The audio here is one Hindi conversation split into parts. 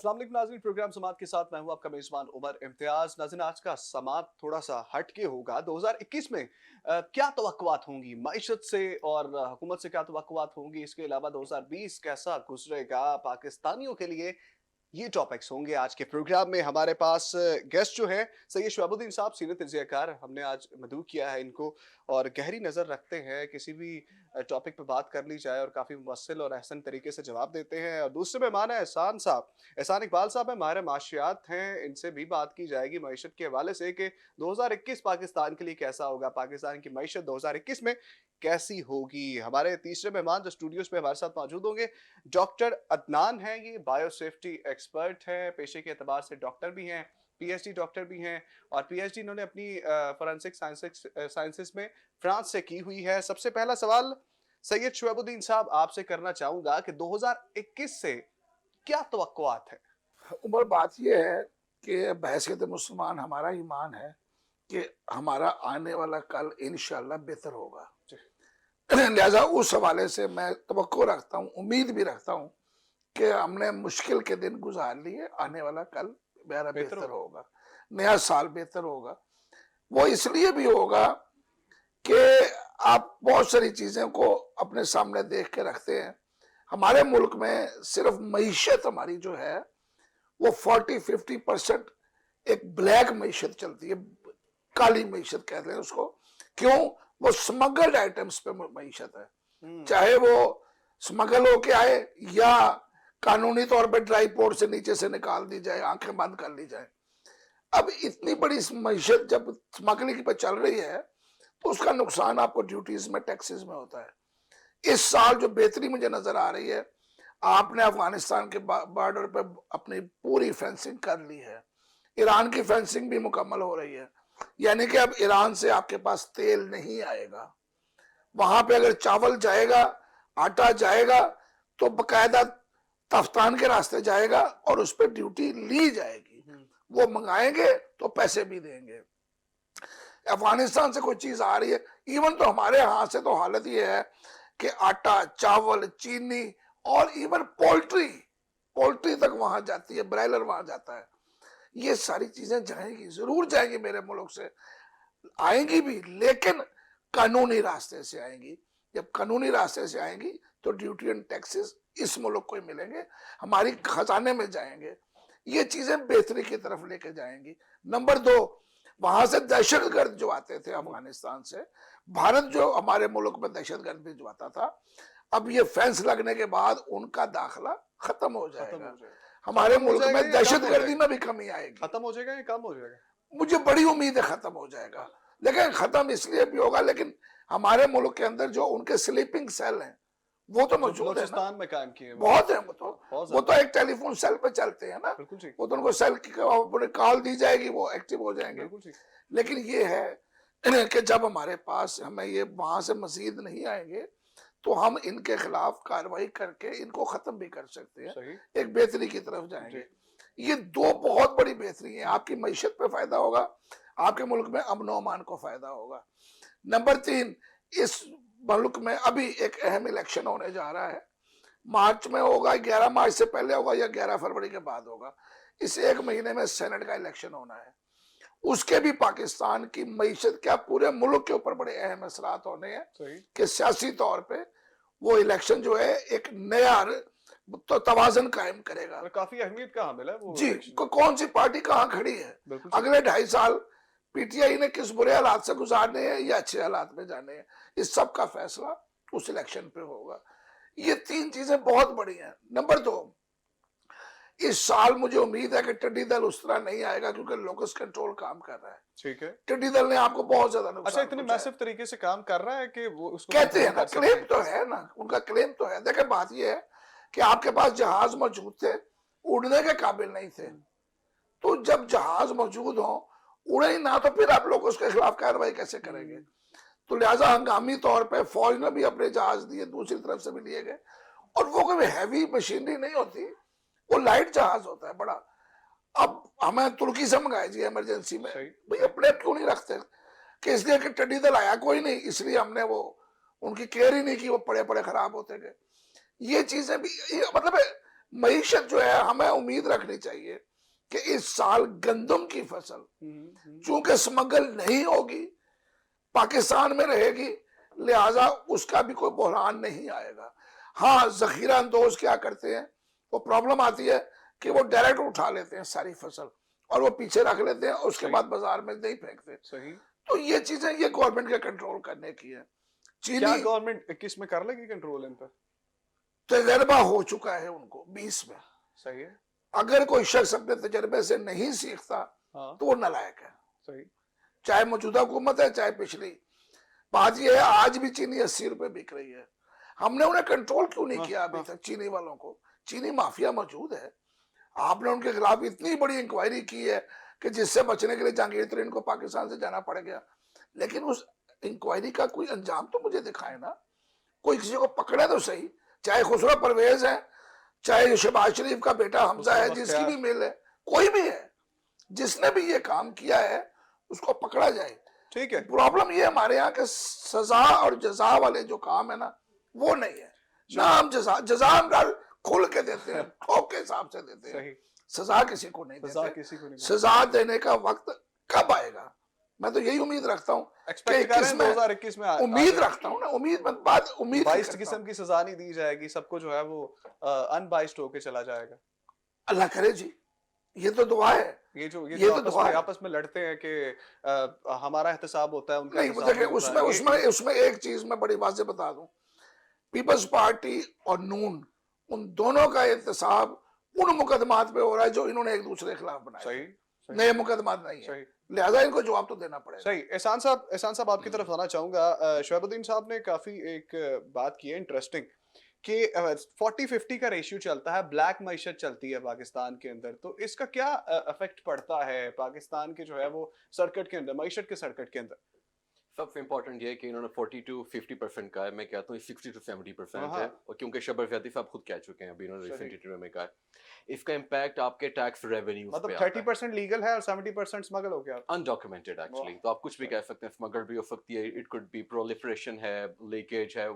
अस्सलाम वालेकुम नाज़रीन, प्रोग्राम समात के साथ मैं हूं आपका मेजबान उमर इम्तियाज। नाज़रीन, आज का समात थोड़ा सा हट के होगा। 2021 में क्या तवक्कुआत होंगी मईशत से और हुकूमत से, क्या तवक्कुआत होंगी। इसके अलावा 2020 कैसा गुजरेगा पाकिस्तानियों के लिए, ये टॉपिक्स होंगे आज के प्रोग्राम में। हमारे पास गेस्ट जो है सैयद शहाबुद्दीन साहब, सीनियर तजज़ियाकार, हमने आज मदऊ किया है इनको और गहरी नज़र रखते हैं किसी भी टॉपिक पे बात कर ली जाए और काफ़ी मुफस्सिल और अहसन तरीके से जवाब देते हैं। और दूसरे मेहमान है एहसान साहब, एहसान इकबाल साहब है, माहिर माशियात हैं। इनसे भी बात की जाएगी मईशत के हवाले से कि 2021 पाकिस्तान के लिए कैसा होगा, पाकिस्तान की मईशत 2021 में कैसी होगी। हमारे तीसरे मेहमान जो स्टूडियोज पे हमारे साथ मौजूद होंगे, डॉक्टर अदनान हैं। ये बायो सेफ्टी एक्सपर्ट हैं, पेशे के एतबार से डॉक्टर भी हैं, पीएचडी डॉक्टर भी हैं और पीएचडी इन्होंने अपनी फॉरेंसिक साइंसेस में फ्रांस से की हुई है। सबसे पहला सवाल सैयद शहाबुद्दीन साहब आपसे करना चाहूंगा कि 2021 से क्या तवक्कुआत है। उमर, बात यह है कि बहैसियत मुसलमान हमारा ईमान है कि हमारा आने वाला कल इंशाअल्लाह बेहतर होगा। लिहाजा उस हवाले से मैं तवक्को रखता हूँ, उम्मीद भी रखता हूँ कि हमने मुश्किल के दिन गुजार लिए, आने वाला कल मेरा बेहतर होगा, नया साल बेहतर होगा। वो इसलिए भी होगा कि आप बहुत सारी चीजें को अपने सामने देख के रखते हैं। हमारे मुल्क में सिर्फ मईशत हमारी जो है वो 40-50% एक ब्लैक मईशत चलती है, काली मईशत कहते हैं उसको। क्यों? वो स्मगल्ड आइटम्स पे मईशत है, चाहे वो स्मगल होके आए या कानूनी तौर पे ड्राई पोर्ट से नीचे से निकाल दी जाए, आंखें बंद कर ली जाए। अब इतनी बड़ी मईशत जब स्मगलिंग पे चल रही है तो उसका नुकसान आपको ड्यूटीज में, टैक्सेस में होता है। इस साल जो बेहतरी मुझे नजर आ रही है, आपने अफगानिस्तान के बॉर्डर पे अपनी पूरी फेंसिंग कर ली है, ईरान की फेंसिंग भी मुकम्मल हो रही है, यानी कि अब ईरान से आपके पास तेल नहीं आएगा। वहां पे अगर चावल जाएगा, आटा जाएगा तो बकायदा तफ्तान के रास्ते जाएगा और उस पर ड्यूटी ली जाएगी। वो मंगाएंगे तो पैसे भी देंगे। अफगानिस्तान से कोई चीज आ रही है, इवन तो हमारे यहां से तो हालत ये है कि आटा, चावल, चीनी और इवन पोल्ट्री तक वहां जाती है, ब्रायलर वहां जाता है। ये सारी चीजें जाएंगी, जरूर जाएंगी, मेरे मुल्क से आएंगी भी, लेकिन कानूनी रास्ते से आएंगी। जब कानूनी रास्ते से आएंगी तो ड्यूटी एंड टैक्सेस इस मुल्क को ही मिलेंगे, हमारी खजाने में जाएंगे। ये चीजें बेहतरी की तरफ लेके जाएंगी। नंबर 2, वहां से दहशतगर्द जो आते थे अफगानिस्तान से, भारत जो हमारे मुल्क में दहशतगर्द भिजवाता था, अब ये फेंस लगने के बाद उनका दाखिला खत्म हो जाएगा। हमारे मुल्क में दहशतगर्दी में भी कमी आएगी। खत्म हो जाएगा या कम हो जाएगा? मुझे बड़ी उम्मीद है खत्म हो जाएगा, लेकिन खत्म इसलिए भी होगा, लेकिन हमारे मुल्क के अंदर जो उनके स्लीपिंग सेल हैं वो तो मौजूद है ना, में कायम किए बहुत है। वो तो एक टेलीफोन सेल पे चलते हैं ना, वो तो उनको सेल की कॉल दी जाएगी, वो एक्टिव हो जाएंगे। लेकिन ये है कि जब हमारे पास, हमें ये वहां से मजीद नहीं आएंगे तो हम इनके खिलाफ कार्रवाई करके इनको खत्म भी कर सकते हैं, एक बेहतरी की तरफ जाएंगे। ये 2 बहुत बड़ी बेहतरी है, आपकी मईशत पे फायदा होगा, आपके मुल्क में अमन अमान को फायदा होगा। नंबर 3, इस मुल्क में अभी एक अहम इलेक्शन होने जा रहा है, मार्च में होगा, 11 मार्च से पहले होगा या 11 फरवरी के बाद होगा। इस 1 महीने में सेनेट का इलेक्शन होना है, उसके भी पाकिस्तान की मईशत, क्या पूरे मुल्क के ऊपर बड़े अहम असरात होने हैं कि सियासी तौर पे वो इलेक्शन जो है एक नया तो तवाजन कायम करेगा। काफी अहमियत का हामिल है वो जी, कौन सी पार्टी कहाँ खड़ी है, अगले 2.5 साल पीटीआई ने किस बुरे हालात से गुजारने हैं या अच्छे हालात में जाने हैं, इस सब का फैसला उस इलेक्शन पे होगा। ये 3 चीजें बहुत बड़ी हैं। नंबर 2, इस साल मुझे उम्मीद है कि टिड्डी दल उस तरह नहीं आएगा क्योंकि लोकस कंट्रोल काम कर रहा है। ठीक है, टिड्डी दल ने आपको बहुत ज्यादा नुकसान, अच्छा, इतने मैसिव तरीके से काम कर रहा है कि वो उसको कहते हैं ना, क्लेम तो है ना, उनका क्लेम तो है। देखिए, बात ये है कि आपके पास जहाज मौजूद थे, उड़ने के काबिल नहीं थे, तो जब जहाज मौजूद हो, उड़े ही ना, तो फिर आप लोग उसके खिलाफ कार्रवाई कैसे करेंगे? तो लिहाजा हंगामी तौर पे फौज ने भी अपने जहाज दिए, दूसरी तरफ से भी लिए गए, और वो कोई हैवी मशीनरी नहीं होती, वो लाइट जहाज होता है बड़ा। अब हमें तुर्की से मंगाए जी इमरजेंसी में, भाई अपने क्यों नहीं रखते? कि इसलिए कि टिड्डी दल आया कोई नहीं, इसलिए हमने वो उनकी केयर ही नहीं की, वो पड़े पड़े खराब होते गए। ये चीजें भी, मतलब मईशत जो है हमें उम्मीद रखनी चाहिए कि इस साल गंदम की फसल चूंकि स्मगल नहीं होगी, पाकिस्तान में रहेगी, लिहाजा उसका भी कोई बहरान नहीं आएगा। हाँ, जखीरा अंदोज क्या करते हैं, वो प्रॉब्लम आती है कि वो डायरेक्ट उठा लेते हैं सारी फसल और वो पीछे रख लेते हैं, उसके बाद बाजार में नहीं फेंकते। सही। तो ये चीजें ये गवर्नमेंट के कंट्रोल करने की है। क्या चीनी गवर्नमेंट 21 में कर लेगी कंट्रोल इन पर? तजर्बा हो चुका है उनको 20 में। सही है। अगर कोई शख्स अपने तजर्बे से नहीं सीखता हाँ। तो वो नालायक है, सही। चाहे मौजूदा हुकूमत है चाहे पिछली। बात यह है आज भी चीनी 80 रुपए बिक रही है। हमने उन्हें कंट्रोल क्यों नहीं किया अभी तक? चीनी वालों को, चीनी माफिया मौजूद है। आपने उनके खिलाफ इतनी बड़ी इंक्वायरी की है कि जिससे बचने के लिए जहांगीर तरीन को पाकिस्तान से जाना पड़ गया, लेकिन उस इंक्वायरी का कोई अंजाम तो मुझे दिखाए ना, कोई किसी को पकड़े तो सही। चाहे खुसरो परवेज है, चाहे शहबाज शरीफ का बेटा हमजा है, जिसकी भी मिल है, कोई भी है, जिसने भी ये काम किया है उसको पकड़ा जाए। ठीक है। प्रॉब्लम ये हमारे यहाँ के सजा और जजा वाले जो काम है ना, वो नहीं है ना। हम जजा हम खुल के देते हैं, ठोक के हिसाब से देते हैं, सजा किसी को नहीं सजा देते। किसी को नहीं। सजा देने का वक्त कब आएगा? मैं तो यही उम्मीद रखता हूँ, एक्सपेक्ट कर रहे हैं 2021 में उम्मीद रखता हूँ ना, उम्मीद बाइस्ड किस्म की सजा नहीं दी जाएगी, सबको जो है वो अनबाइस्ड होके चला जाएगा। अल्लाह करे जी, ये तो दुआ है। ये तो आपस में लड़ते हैं कि हमारा एहतसाब होता है, उनका नहीं, देखिए उसमें एक चीज मैं बड़ी बात से बता दूं, पीपल्स पार्टी और नून, उन दोनों का एहतसाब उन मुकदमात पे हो रहा है जो इन्होंने एक दूसरे के खिलाफ बनाए। सही। नए मुकदमात नहीं है, लिहाजा इनको जवाब तो देना पड़ेगा। सही। एहसान साहब आपकी तरफ आना चाहूंगा। शोएबुद्दीन साहब ने काफी एक बात की है इंटरेस्टिंग कि 40-50 का रेशियो चलता है, ब्लैक मईशत चलती है पाकिस्तान के अंदर, तो इसका क्या इफेक्ट पड़ता है पाकिस्तान के जो है वो सर्किट के अंदर, मईशत के सर्किट के अंदर? सबसे इम्पोर्टेंट ये है कि इन्होंने 40 to 50% का है, मैं कहता हूँ 60 to 70% है, और क्योंकि शबर फयाती साहब खुद कह चुके हैं अभी, इन्होंने रिसेंट इंटरव्यू में कहा इसका इम्पैक्ट आपके टैक्स रेवेन्यूज पे मतलब 30% लीगल है और 70% स्मगल हो गया, अनडॉक्यूमेंटेड एक्चुअली। तो आप कुछ भी कह सकते हैं, स्मगल भी हो सकती है, इट कुड बी प्रोलिफरेशन है, लीकेज है,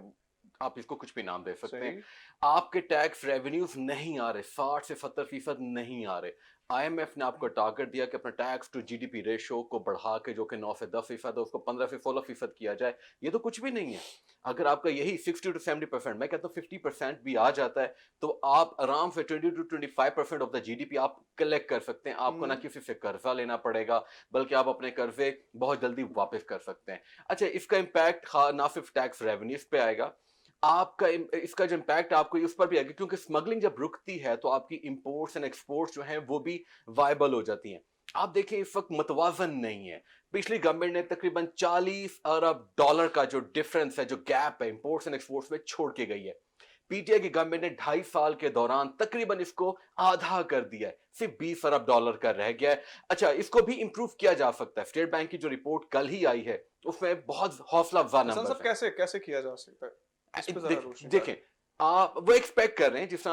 आप इसको कुछ भी नाम दे सकते हैं। आपके टैक्स रेवेन्यूज नहीं आ रहे, 60 से 70% नहीं आ रहे। IMF ने आपको टारगेट दिया कि अपना टैक्स टू GDP रेशो को बढ़ा के, जो कि 9 से 10% है, उसको 15 से 16% किया जाए। ये तो कुछ भी नहीं है। अगर आपका यही 60 to 70%, मैं कहता हूँ 50% भी आ जाता है, तो आप आराम से 20 to 25% ऑफ द GDP आप कलेक्ट कर सकते हैं। आपको ना किसी से कर्जा लेना पड़ेगा, बल्कि आप अपने कर्जे बहुत जल्दी वापस कर सकते हैं। अच्छा, इसका इम्पैक्ट ना सिर्फ टैक्स रेवेन्यूज पे आएगा, आपका इसका जो इम्पैक्ट आपको उस पर भी आएगा, क्योंकि स्मगलिंग जब रुकती है तो आपकी इंपोर्ट्स एंड एक्सपोर्ट्स जो हैं वो भी वायबल हो जाती हैं। आप देखें इस वक्त मतवाजन नहीं है। पिछली गवर्नमेंट ने तकरीबन 40 अरब डॉलर का जो डिफरेंस है, जो गैप है इंपोर्ट्स एंड एक्सपोर्ट्स में, छोड़ के गई है। पीटीआई की गवर्नमेंट ने 2.5 साल के दौरान तकरीबन इसको आधा कर दिया है, सिर्फ 20 अरब डॉलर का रह गया है। अच्छा, इसको भी इंप्रूव किया जा सकता है। स्टेट बैंक की जो रिपोर्ट कल ही आई है उसमें बहुत हौसला अफजा नंबर है। कैसे किया जा सकता है? देखें, वो एक्सपेक्ट कर रहे हैं, जिस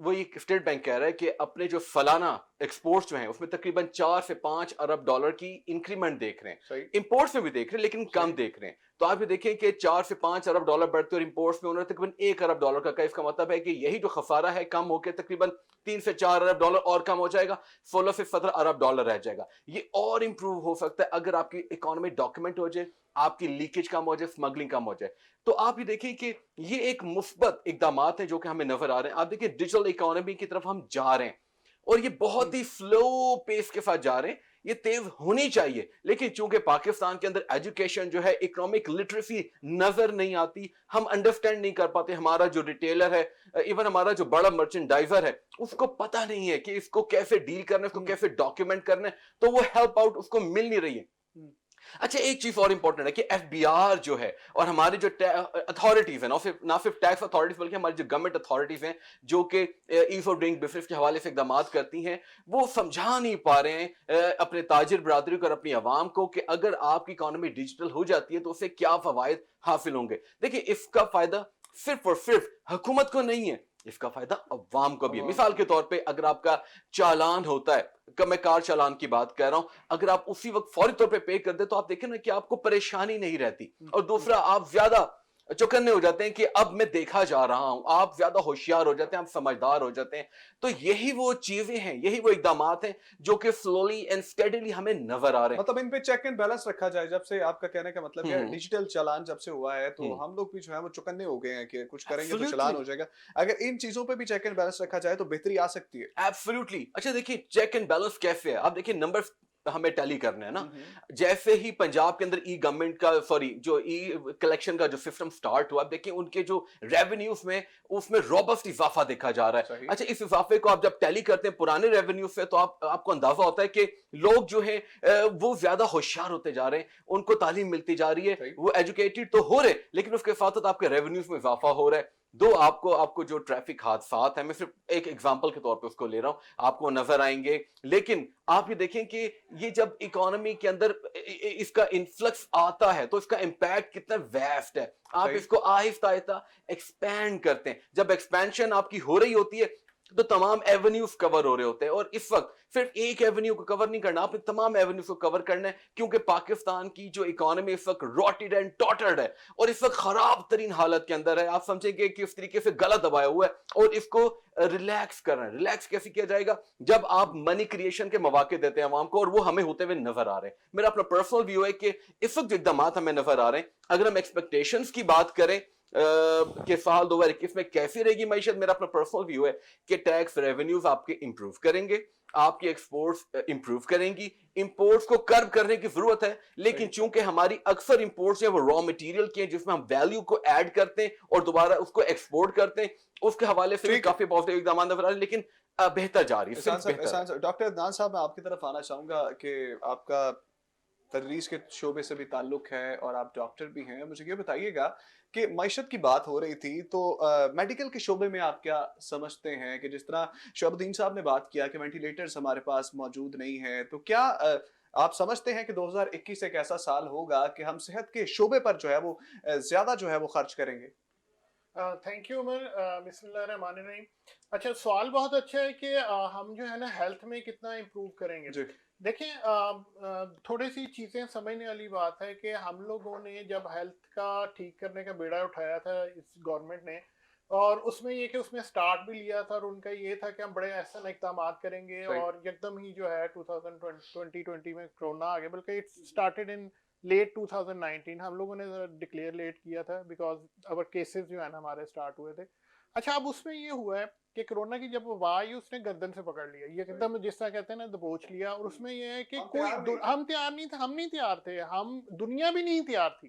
वो एक स्टेट बैंक कह रहा है कि अपने जो फलाना एक्सपोर्ट्स जो हैं उसमें तकरीबन 4 से 5 अरब डॉलर की इंक्रीमेंट देख रहे हैं। इंपोर्ट्स में भी देख रहे हैं, लेकिन कम देख रहे हैं। तो आप ये देखें कि 4 से 5 अरब डॉलर बढ़ते और इंपोर्ट्स में उन्होंने तकरीबन 1 अरब डॉलर का। इसका मतलब है कि यही जो खसारा है कम होकर तकरीबन 3 से 4 अरब डॉलर और कम हो जाएगा, 16 से 17 अरब डॉलर रह जाएगा। ये और इंप्रूव हो सकता है अगर आपकी इकोनॉमी डॉक्यूमेंट हो जाए, आपकी लीकेज कम हो जाए, स्मगलिंग कम हो जाए। तो आप ये देखिए कि ये एक मुस्बत इकदामात हैं जो कि हमें नजर आ रहे हैं। आप देखिए डिजिटल इकोनॉमी की तरफ हम जा रहे हैं और ये बहुत ही स्लो पेस के साथ जा रहे हैं। ये तेज होनी चाहिए, लेकिन चूंकि पाकिस्तान के अंदर एजुकेशन जो है, इकोनॉमिक लिटरेसी नजर नहीं आती, हम अंडरस्टैंड नहीं कर पाते। हमारा जो रिटेलर है, इवन हमारा जो बड़ा मर्चेंडाइजर है, उसको पता नहीं है कि इसको कैसे डील करना है, इसको कैसे डॉक्यूमेंट करना है, तो वो हेल्प आउट उसको मिल नहीं रही है। अच्छा, एक चीज और इंपॉर्टेंट है कि FBR जो है और हमारी जो अथॉरिटीज है, ना सिर्फ टैक्स अथॉरिटीज बल्कि हमारी जो गवर्नमेंट अथॉरिटीज हैं जो कि ईज ऑफ डूइंग बिजनेस के हवाले से इकदाम करती हैं, वो समझा नहीं पा रहे हैं अपने ताजिर बरादरी को और अपनी आवाम को कि अगर आपकी इकोनॉमी डिजिटल हो जाती है तो उससे क्या फवायद हासिल होंगे। देखिए, इसका फायदा सिर्फ और सिर्फ हुकूमत को नहीं है, इसका फायदा अवाम को भी है। मिसाल के तौर पे अगर आपका चालान होता है, मैं कार चालान की बात कर रहा हूं, अगर आप उसी वक्त फौरी तौर पे पे कर दे तो आप देखें ना कि आपको परेशानी नहीं रहती। और दूसरा, आप ज्यादा चौकन्ने हो जाते हैं कि अब मैं देखा जा रहा हूं, आप ज्यादा होशियार हो जाते हैं, आप समझदार हो जाते हैं। तो यही वो चीजें हैं, यही वो इकदामात हैं जो कि स्लोली एंड स्टेडीली हमें नजर आ रहे हैं। मतलब इन पे चेक एंड बैलेंस रखा जाए, जब से आपका कहने का मतलब है हम्म। डिजिटल चालान जब से हुआ है तो हम्म। हम लोग भी जो है वो चौकन्ने हो गए हैं कि कुछ करेंगे तो चालान एब्सोल्युटली। हो जाएगा। अगर इन चीजों पे भी चेक एंड बैलेंस रखा जाए तो बेहतरी आ सकती है। एब्सोल्युटली। अच्छा देखिए, चेक एंड बैलेंस कैसे है, आप देखिए नंबर हमें टैली करने हैं ना। हम्म। जैसे ही पंजाब के अंदर ई गवर्नमेंट का, सॉरी, जो ई कलेक्शन का जो सिस्टम स्टार्ट हुआ, आप देखिए उनके जो रेवेन्यूज में उसमें रोबस्ट इजाफा देखा जा रहा है। सही। अच्छा, इस इजाफे को आप जब टैली करते हैं पुराने रेवेन्यू से, तो आपको अंदाजा होता है कि लोग जो है वो ज्यादा होशियार होते जा रहे हैं, उनको तालीम मिलती जा रही है, सही। वो एजुकेटेड तो हो रहे, लेकिन उसके साथ साथ आपके रेवेन्यूज में इजाफा हो रहा है। दो आपको आपको जो ट्रैफिक हादसात है, मैं सिर्फ एक एग्जांपल के तौर पे उसको ले रहा हूं, आपको नजर आएंगे। लेकिन आप ये देखें कि ये जब इकोनॉमी के अंदर इसका इन्फ्लक्स आता है तो इसका इम्पैक्ट कितना वेस्ट है। आप सही। इसको आहिस्ता आहिस्ता एक्सपैंड करते हैं। जब एक्सपेंशन आपकी हो रही होती है तो तमाम एवेन्यूज कवर हो रहे होते हैं, और इस वक्त सिर्फ एक एवेन्यू को कवर नहीं करना, आपने तमाम एवेन्यूज को कवर करना है, क्योंकि पाकिस्तान की जो इकोनॉमी इस वक्त रॉटेड एंड टॉटर्ड है और इस वक्त खराब तरीन हालत के अंदर है। आप समझेंगे कि इस तरीके से गला दबाया हुआ है, और इसको रिलैक्स करना है। रिलैक्स कैसे किया जाएगा? जब आप मनी क्रिएशन के मौके देते हैं आवाम को, और वो हमें होते हुए नजर आ रहे हैं। मेरा अपना पर्सनल व्यू है कि इस वक्त जो इकदाम हमें नजर आ रहे हैं, अगर हम एक्सपेक्टेशंस की बात करें कि साल 2021 में कैसी रहेगी मईशत, मेरा अपना पर्सनल व्यू है कि टैक्स रेवेन्यूज आपके इंप्रूव करेंगे, आपकी एक्सपोर्ट्स इंप्रूव करेंगी, इंपोर्ट्स को कर्व करने की जरूरत है, लेकिन चूंकि हमारी अक्सर इंपोर्ट्स वो रॉ मटेरियल के हैं जिसमें हम वैल्यू को ऐड करते हैं और दोबारा उसको एक्सपोर्ट करते हैं, उसके हवाले से भी काफी पॉजिटिव इकदाम नजर आ रहे हैं, लेकिन बेहतर जा रही है। डॉक्टर अदनान साहब, मैं आपकी तरफ आना चाहूंगा कि आपका तदरीस के शोबे से भी ताल्लुक है और आप डॉक्टर भी हैं। मुझे ये बताइएगा कि मईशत की बात हो रही थी तो मेडिकल के शोबे में आप क्या समझते हैं कि जिस तरह शहाबुद्दीन साहब ने बात किया कि वेंटिलेटर्स हमारे पास मौजूद नहीं है, तो क्या आप समझते हैं कि 2021 एक ऐसा साल होगा कि हम सेहत के शोबे पर जो है वो ज्यादा जो है वो खर्च करेंगे? Thank you Umar. बिस्मिल्लाहिर्रहमानिर्रहीम। अच्छा, सवाल बहुत अच्छा है कि हम जो है ना हेल्थ में कितना इम्प्रूव करेंगे। जी। देखिए, थोड़ी सी चीज़ें समझने वाली बात है कि हम लोगों ने जब हेल्थ का ठीक करने का बेड़ा उठाया था इस गवर्नमेंट ने, और उसमें ये कि उसमें स्टार्ट भी लिया था, और उनका ये था कि हम बड़े ऐसे इकदाम करेंगे, सही। और एकदम ही जो है 2020 में कोरोना आ गया, बल्कि इट स्टार्टेड इन लेट 2019। हम लोगों ने डिक्लेयर लेट किया था बिकॉज अवर केसेस जो है ना हमारे स्टार्ट हुए थे। अच्छा, अब उसमें ये हुआ है कि कोरोना की जब वबा आई उसने गर्दन से पकड़ लिया, ये एकदम जिस तरह कहते हैं ना दबोच लिया, और उसमें ये है कि हम तैयार नहीं थे, हम नहीं तैयार थे, हम दुनिया भी नहीं तैयार थी,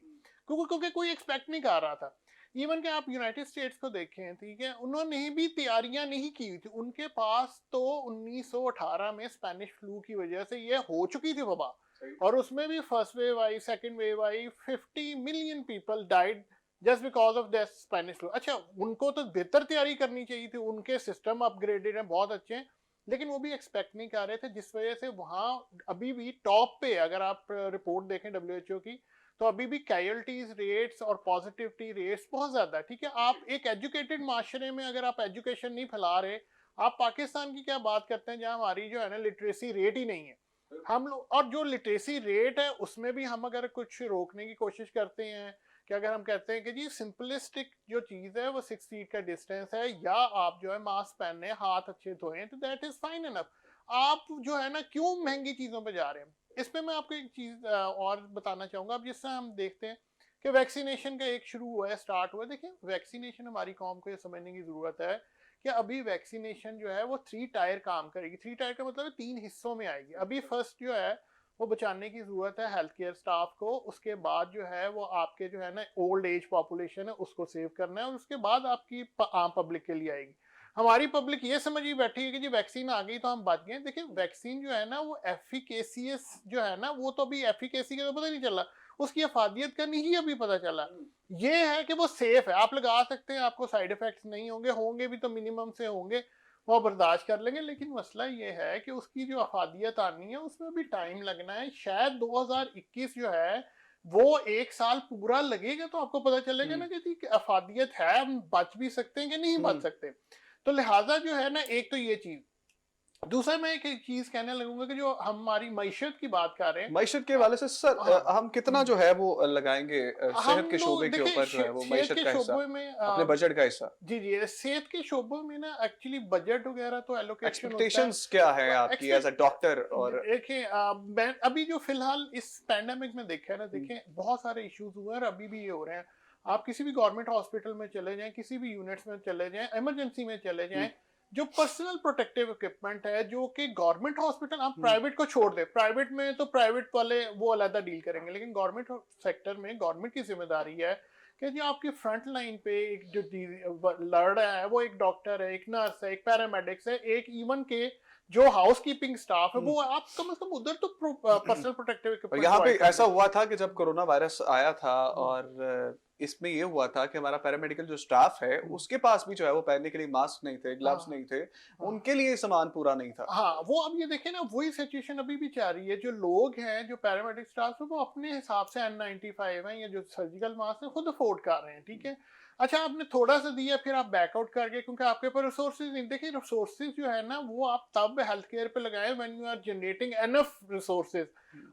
क्योंकि कोई एक्सपेक्ट नहीं कर रहा था। इवन कि आप यूनाइटेड स्टेट्स को देखें, ठीक है, उन्होंने भी तैयारियां नहीं की हुई थी। उनके पास तो 1918 में स्पेनिश फ्लू की वजह से ये हो चुकी थी वबा, और उसमें भी first wave I, second wave I, 50 million people died just because of that Spanish flu. अच्छा, उनको तो बेहतर तैयारी करनी चाहिए थी, उनके सिस्टम अपग्रेडेड हैं, बहुत अच्छे हैं, लेकिन वो भी एक्सपेक्ट नहीं कर रहे थे, जिस वजह से वहाँ अभी भी टॉप पे, अगर आप रिपोर्ट देखें WHO की, तो अभी भी कैजुअल्टीज रेट्स और पॉजिटिविटी रेट्स बहुत ज्यादा है। ठीक है, आप एक एजुकेटेड माशरे में अगर आप एजुकेशन नहीं फैला रहे, आप पाकिस्तान की क्या बात करते हैं जहाँ हमारी जो है ना लिटरेसी रेट ही नहीं है। हम लोग, और जो लिटरेसी रेट है उसमें भी हम अगर कुछ रोकने की कोशिश करते हैं कि अगर हम कहते हैं कि जी सिंपलिस्टिक जो चीज़ है वो 6 फीट का डिस्टेंस है, या आप जो है मास्क पहने, हाथ अच्छे धोएं, तो दैट इज फाइन इनफ। आप जो है ना क्यों महंगी चीज़ों पे जा रहे हैं? इस पे मैं आपको एक चीज़ और बताना चाहूँगा। अब जिस तरह हम देखते हैं कि वैक्सीनेशन का एक शुरू हुआ है, स्टार्ट हुआ है। देखिए, वैक्सीनेशन हमारी कौम को ये समझने की ज़रूरत है कि अभी वैक्सीनेशन जो है वो 3 टायर काम करेगी। 3 टायर का मतलब है 3 हिस्सों में आएगी। अभी फर्स्ट जो है वो बचाने की ज़रूरत है हेल्थ केयर स्टाफ को, उसके बाद जो है वो आपके जो है ना ओल्ड एज पॉपुलेशन है उसको सेव करना है, और उसके बाद आपकी आम पब्लिक के लिए आएगी। हमारी पब्लिक ये समझ ही बैठी है कि जी वैक्सीन आ गई तो हम बच गए। देखिए, वैक्सीन जो है ना वो एफिकेसियस जो है ना, वो तो अभी एफिकेसी का तो पता नहीं चला, उसकी अफादियत का नहीं अभी पता चला। ये है कि वो सेफ है, आप लगा सकते हैं, आपको साइड इफेक्ट्स नहीं होंगे, होंगे भी तो मिनिमम से होंगे, वो बर्दाश्त कर लेंगे। लेकिन मसला ये है कि उसकी जो अफादियत आनी है उसमें भी टाइम लगना है। शायद 2021 जो है वो 1 साल पूरा लगेगा तो आपको पता चलेगा ना कि अफादियत है, हम बच भी सकते हैं कि नहीं बच सकते। तो लिहाजा जो है ना, एक तो ये चीज, दूसरा मैं एक चीज कहने लगूंगा कि जो हमारी मईशत की बात कर रहे हैं, मईशत के हवाले से सर हाँ, हम कितना जो है वो लगाएंगे हम सेहत के लोग शोबे के देखिए ऊपर जो है वो सेहत मईशत के का हिस्सा, शोबे में अपने बजट का हिस्सा? जी जी सेहत के शोबों में ना एक्चुअली बजट वगैरह तो एलोकेशन होता है। एक्सपेक्टेशंस क्या है आपकी एज अ डॉक्टर? और देखिए मैं अभी जो फिलहाल इस पैंडेमिक में देखा है ना, देखें बहुत सारे इश्यूज हुए हैं और अभी भी ये हो रहे हैं। आप किसी भी गवर्नमेंट हॉस्पिटल में चले जाएं, किसी भी यूनिट्स में चले जाएं, इमरजेंसी में चले जाएं, जो पर्सनल प्रोटेक्टिव इक्विपमेंट है जो कि गवर्नमेंट हॉस्पिटल, आप प्राइवेट को छोड़ दे, प्राइवेट में तो प्राइवेट वाले वो अलग डील करेंगे, लेकिन गवर्नमेंट सेक्टर में गवर्नमेंट की जिम्मेदारी है कि जो आपकी फ्रंट लाइन पे एक जो लड़ रहा है वो एक डॉक्टर है, एक नर्स है, एक पैरामेडिक्स है, एक इवन के जो हाउस कीपिंग स्टाफ है, वो आप कम से कम उधर तो पर्सनल प्रोटेक्टिव और इक्विपमेंट यहाँ पे ऐसा हुआ था कि जब कोरोना वायरस आया था और इसमें ये हुआ था कि हमारा पैरामेडिकल जो स्टाफ है उसके पास भी जो है वो पहनने के लिए मास्क नहीं थे, ग्लव्स नहीं थे, उनके लिए सामान पूरा नहीं था। हाँ, वो अब ये देखें ना, वही सिचुएशन अभी भी चल रही है। जो लोग हैं, जो पैरामेडिक स्टाफ है, वो अपने हिसाब से N95 है या जो सर्जिकल मास्क है खुद अफोर्ड कर रहे हैं, ठीक है। अच्छा, आपने थोड़ा सा दिया, फिर आप बैकआउट कर गए क्योंकि आपके पास रिसोर्सेज नहीं। देखिए रिसोर्सेज जो है ना, वो आप तब हेल्थ केयर पे लगाए when you are generating enough resources.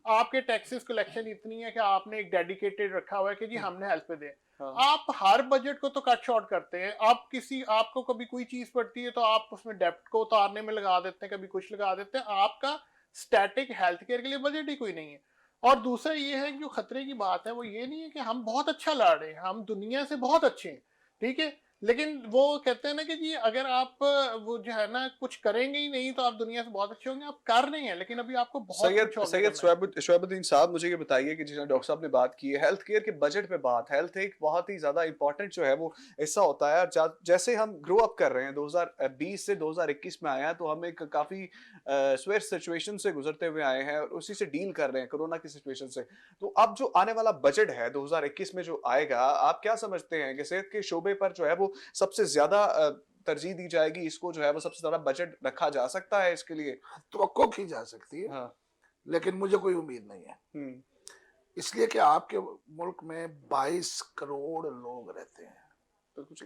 आपके टैक्सेस कलेक्शन इतनी है कि आपने एक डेडिकेटेड रखा हुआ है कि जी हमने हेल्थ पे दे। आप हर बजट को तो कट शॉर्ट करते हैं। आप किसी, आपको कभी कोई चीज पड़ती है तो आप उसमें डेप्ट को उतारने में लगा देते हैं, कभी कुछ लगा देते हैं। आपका स्टैटिक हेल्थ केयर के लिए बजट ही कोई नहीं है। और दूसरा ये है कि जो खतरे की बात है वो ये नहीं है कि हम बहुत अच्छा लड़ रहे हैं, हम दुनिया से बहुत अच्छे हैं, ठीक है, लेकिन वो कहते हैं ना कि जी अगर आप वो जो है ना कुछ करेंगे ही नहीं तो आप दुनिया से बहुत अच्छे होंगे। आप कर रहे हैं लेकिन अभी आपको बहुत कुछ और सैयद करना है। शुएबुद्दीन साहब, मुझे ये बताइए कि जिस डॉक्टर साहब ने बात की है हेल्थ केयर के बजट पे बात, हेल्थ एक बहुत ही ज्यादा इंपॉर्टेंट जो है वो हिस्सा होता है। और जैसे हम ग्रो अप कर रहे हैं 2020 से 2021 में आए हैं, तो हम एक काफी स्वेयर सिचुएशन से गुजरते हुए आए हैं और उसी से डील कर रहे हैं, कोरोना की सिचुएशन से। तो अब जो आने वाला बजट है 2021 में जो आएगा, आप क्या समझते हैं कि सेहत के शोबे पर जो है वो सबसे ज्यादा तरजीह दी जाएगी, इसको जो है वो सबसे ज्यादा बजट रखा जा सकता है इसके लिए? तो की जा सकती है, हाँ। लेकिन मुझे कोई उम्मीद नहीं है। इसलिए कि आपके मुल्क में 22 करोड़ लोग रहते हैं, तो कुछ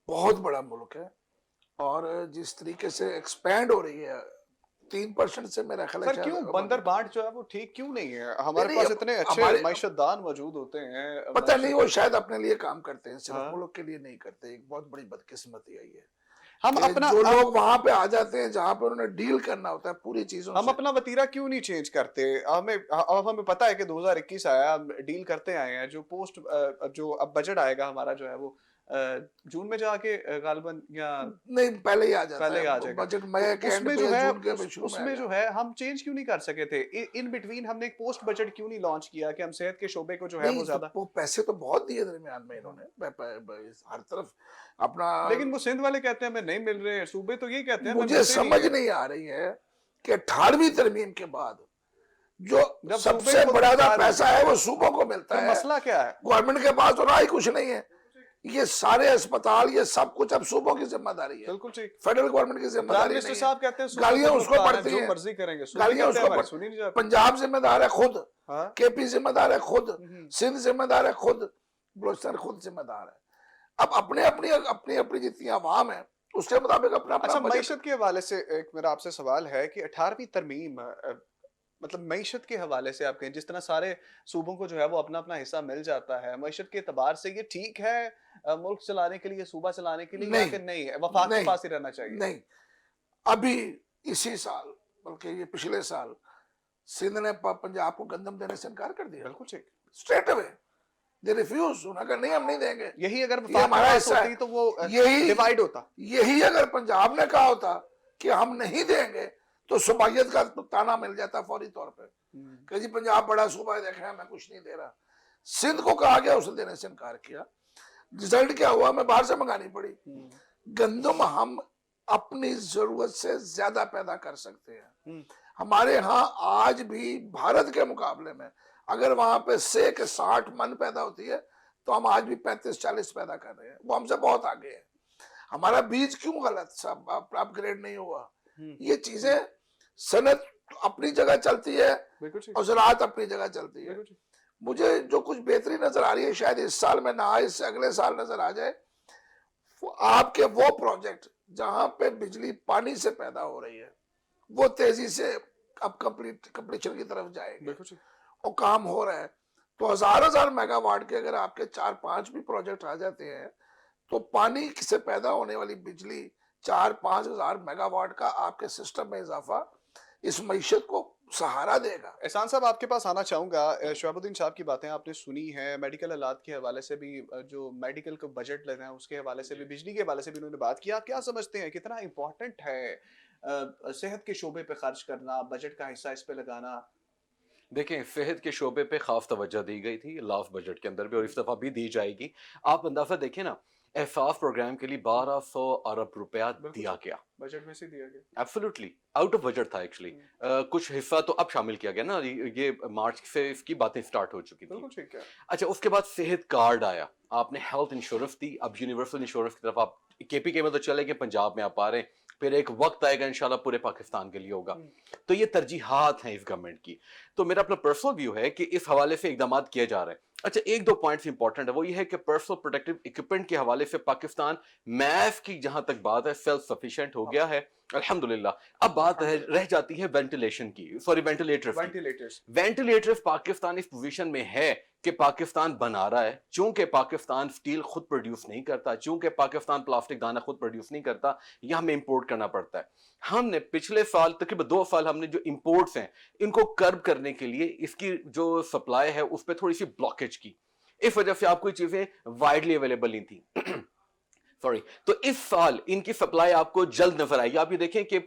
बहुत बड़ा मुल्क है। और जिस तरीके से एक्सपैंड हो रही है 3% से, मेरा ख्याल है सर क्यों बंदर बाट जो है वो ठीक क्यों नहीं है? हमारे नहीं, पास इतने अच्छे हमारे मईशतदान मौजूद होते हैं। पता नहीं, वो शायद अपने लिए काम करते हैं, सिर्फ हाँ। मुल्क के लिए नहीं करते। एक बहुत बड़ी बदकिस्मती है ये। हम अपना जो लोग वहां पे आ जाते हैं जहां पे उन्हें डील करना होता है पूरी चीजों हम से, अपना वतीरा क्यों नहीं चेंज करते? हमें पता है कि 2021 आया, हम डील करते आए हैं। जो पोस्ट जो अब बजट आएगा हमारा जो है वो जून में जाके गालबन या नहीं पहले ही आ जाता पहले है आ जाएगा। बजट मई के एंड उसमें पे जो है जून के शुरू में उसमें जो है हम चेंज क्यों नहीं कर सके थे? इन बिटवीन हमने एक पोस्ट बजट क्यों नहीं लॉन्च किया कि हम सेहत के शोबे को जो है वो ज्यादा? वो पैसे तो बहुत दिए दरमियान में इन्होंने हर तरफ अपना। लेकिन वो सिंध वाले कहते हैं हमें नहीं मिल रहे, सूबे तो यही कहते हैं मुझे समझ नहीं आ रही है कि 18वीं तरमीम के बाद जो सबसे बड़ा पैसा है वो सूबों को मिलता है। मसला क्या है? गवर्नमेंट के पास तो राय कुछ नहीं है। ये सारे अस्पताल, ये सब कुछ अब सूबों की जिम्मेदारी है, बिल्कुल ठीक। फेडरल गवर्नमेंट की जिम्मेदारी नहीं है। साहब कहते हैं गालियां उसको पड़ती हैं, मर्जी करेंगे, गालियां उसको सुनी नहीं जाती। पंजाब जिम्मेदार है खुद, हाँ? केपी जिम्मेदार है खुद, सिंध जिम्मेदार है खुद, बलोचिस्तान खुद जिम्मेदार है। अब अपनी अपनी जितनी आवाम है उसके मुताबिक अपना अच्छा, मईशत के हवाले से एक मेरा आपसे सवाल है कि 18वीं तरमीम मतलब मईशत के हवाले से आप कहें, जिस तरह सारे सूबों को जो है वो अपना अपना हिस्सा मिल जाता है, मईशत के एतबार से ये ठीक है मुल्क चलाने के लिए, सूबा चलाने के लिए? नहीं, या नहीं है, वफाक के पास ही रहना चाहिए? नहीं, अभी इसी साल, बल्कि ये पिछले साल सिंध ने पंजाब को गंदम देने से इनकार कर दिया। बिल्कुल ठीक, स्ट्रेट अवे दे रिफ्यूज। उन्होंने कहा नहीं, हम नहीं देंगे। यही अगर हमारा हिस्सा होती तो वो यही डिवाइड होता। यही अगर पंजाब ने कहा होता कि हम नहीं देंगे तो सूबायत का ताना मिल जाता फौरी तौर पे कि जी पंजाब बड़ा सूबा है, देखें मैं कुछ नहीं दे रहा। सिंध को कहा गया, उसने देने से इनकार किया। रिजल्ट क्या हुआ? हमें बाहर से मंगानी पड़ी। गंदम हम अपनी जरूरत से ज्यादा पैदा कर सकते हैं। हमारे यहाँ आज भी भारत के मुकाबले में अगर वहां पे से 60 मन पैदा होती है तो हम आज भी 35-40 पैदा कर रहे हैं। वो हमसे बहुत आगे है। हमारा बीज क्यों गलत सब अपग्रेड नहीं हुआ? ये चीजें, सनत अपनी जगह चलती है और ज़राअत अपनी जगह चलती है। मुझे जो कुछ बेहतरी नजर आ रही है, शायद इस साल में ना, इससे अगले साल नजर आ जाए, आपके वो प्रोजेक्ट जहां पे बिजली पानी से पैदा हो रही है वो तेजी से अब कंप्लीशन की तरफ जाएंगे बिल्कुल ठीक। और काम हो रहा है। तो हजार हजार मेगावाट के अगर आपके 4-5 भी प्रोजेक्ट आ जाते हैं तो पानी से पैदा होने वाली बिजली 4-5 हजार मेगावाट का आपके सिस्टम में इजाफा इस मईशत को सहारा देगा। एहसान साहब आपके पास आना चाहूँगा। शहाबुद्दीन साहब की बातें आपने सुनी हैं, मेडिकल हालात के हवाले से भी, जो मेडिकल को बजट लेना है उसके हवाले से भी, बिजली के हवाले से भी उन्होंने बात की। आप क्या समझते हैं कितना इम्पोर्टेंट है सेहत के शोबे पे खर्च करना, बजट का हिस्सा इस पे लगाना? देखें, सेहत के शोबे पे खास तवज्जो दी गई थी लास्ट बजट के अंदर भी और इस दफ़ा भी दी जाएगी। आप अंदाज़ा देखें ना, एहसास प्रोग्राम के लिए 1200 अरब रुपया बिल्कुल दिया ठीक। गया। बजट में से दिया गया। एब्सोल्युटली आउट ऑफ बजट था एक्चुअली। कुछ हिस्सा तो अब शामिल किया गया ना, ये मार्च से इसकी बातें स्टार्ट हो चुकी थी। बिल्कुल ठीक है। अच्छा, उसके बाद सेहत कार्ड आया, आपने हेल्थ इंश्योरेंस दी, अब यूनिवर्सल इंश्योरेंस की तरफ आप केपीके में तो चले गए, पंजाब में आप आ रहे हैं, फिर एक वक्त आएगा इंशाल्लाह पूरे पाकिस्तान के लिए होगा। तो ये तरजीहात हैं इस गवर्नमेंट की। तो मेरा अपना पर्सनल व्यू है कि इस हवाले से इकदाम किए जा रहे हैं। अच्छा, एक दो पॉइंट्स इंपॉर्टेंट है, वो ये है कि पर्सनल प्रोटेक्टिव इक्विपमेंट के हवाले से पाकिस्तान मैफ की जहां तक बात है सेल्फ सफिशिएंट हो गया है अल्हम्दुलिल्लाह। अब बात रह जाती है वेंटिलेशन की, सॉरी वेंटिलेटर्स की। वेंटिलेटर्स। वेंटिलेटर्स पाकिस्तान इस पोजीशन में है कि पाकिस्तान बना रहा है, चूंकि पाकिस्तान स्टील खुद प्रोड्यूस नहीं करता, चूंकि पाकिस्तान प्लास्टिक दाना खुद प्रोड्यूस नहीं करता, यह हमें इंपोर्ट करना पड़ता है। हमने पिछले साल तकरीबन 2 साल हमने जो इंपोर्ट्स हैं इनको कर्ब करने के लिए इसकी जो सप्लाई है उस पर थोड़ी सी ब्लॉकेज की, इस वजह से आपको ये चीजें वाइडली अवेलेबल नहीं थी। सॉरी, तो इस साल इनकी सप्लाई आपको जल्द नजर आएगी। आप ये देखें कि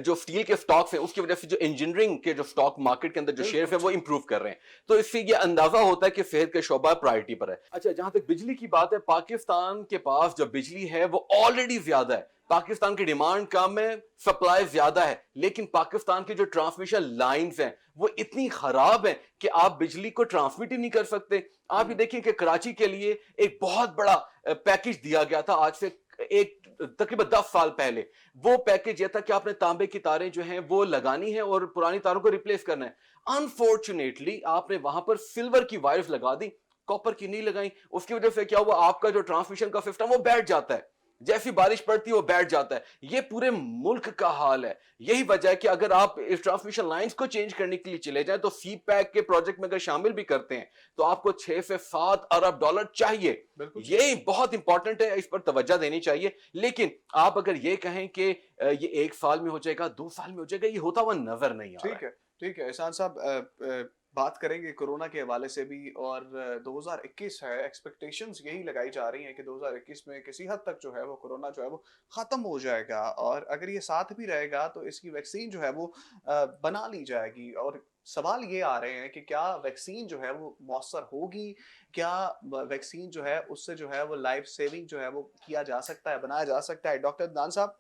जो स्टील के स्टॉक्स हैं उसकी वजह से जो इंजीनियरिंग के जो स्टॉक मार्केट के अंदर जो शेयर है वो इंप्रूव कर रहे हैं। तो इससे ये अंदाजा होता है कि सेहत का शोबा प्रायोरिटी पर है। अच्छा, जहां तक बिजली की बात है, पाकिस्तान के पास जो बिजली है वो ऑलरेडी ज्यादा है। पाकिस्तान की डिमांड कम है, सप्लाई ज्यादा है, लेकिन पाकिस्तान की जो ट्रांसमिशन लाइंस हैं वो इतनी खराब है कि आप बिजली को ट्रांसमिट ही नहीं कर सकते। आप ये देखिए कि कराची के लिए एक बहुत बड़ा पैकेज दिया गया था आज से एक तकरीबन 10 साल पहले। वो पैकेज यह था कि आपने तांबे की तारें जो हैं वो लगानी है और पुरानी तारों को रिप्लेस करना है। अनफॉर्चुनेटली आपने वहां पर सिल्वर की वायर्स लगा दी, कॉपर की नहीं लगाई। उसकी वजह से क्या हुआ, आपका जो ट्रांसमिशन का सिस्टम वो बैठ जाता है, जैसी बारिश पड़ती है वो बैठ जाता है। ये पूरे मुल्क का हाल है। यही वजह है कि अगर आप इस ट्रांसमिशन लाइंस को चेंज करने के लिए चले जाएं तो सी पैक के प्रोजेक्ट में अगर शामिल भी करते हैं तो आपको 6 से 7 अरब डॉलर चाहिए। ये बहुत इंपॉर्टेंट है, इस पर तवज्जो देनी चाहिए। लेकिन आप अगर ये कहें कि ये 1 साल में हो जाएगा, 2 साल में हो जाएगा, ये होता हुआ नजर नहीं आ रहा है। ठीक है, ठीक है। एहसान साहब बात करेंगे कोरोना के हवाले से भी, और 2021 है, एक्सपेक्टेशंस यही लगाई जा रही हैं कि 2021 में किसी हद तक जो है वो कोरोना जो है वो ख़त्म हो जाएगा, और अगर ये साथ भी रहेगा तो इसकी वैक्सीन जो है वो बना ली जाएगी। और सवाल ये आ रहे हैं कि क्या वैक्सीन जो है वो मौसर होगी, क्या वैक्सीन जो है उससे जो है वो लाइफ सेविंग जो है वो किया जा सकता है, बनाया जा सकता है? डॉक्टर अदनान साहब,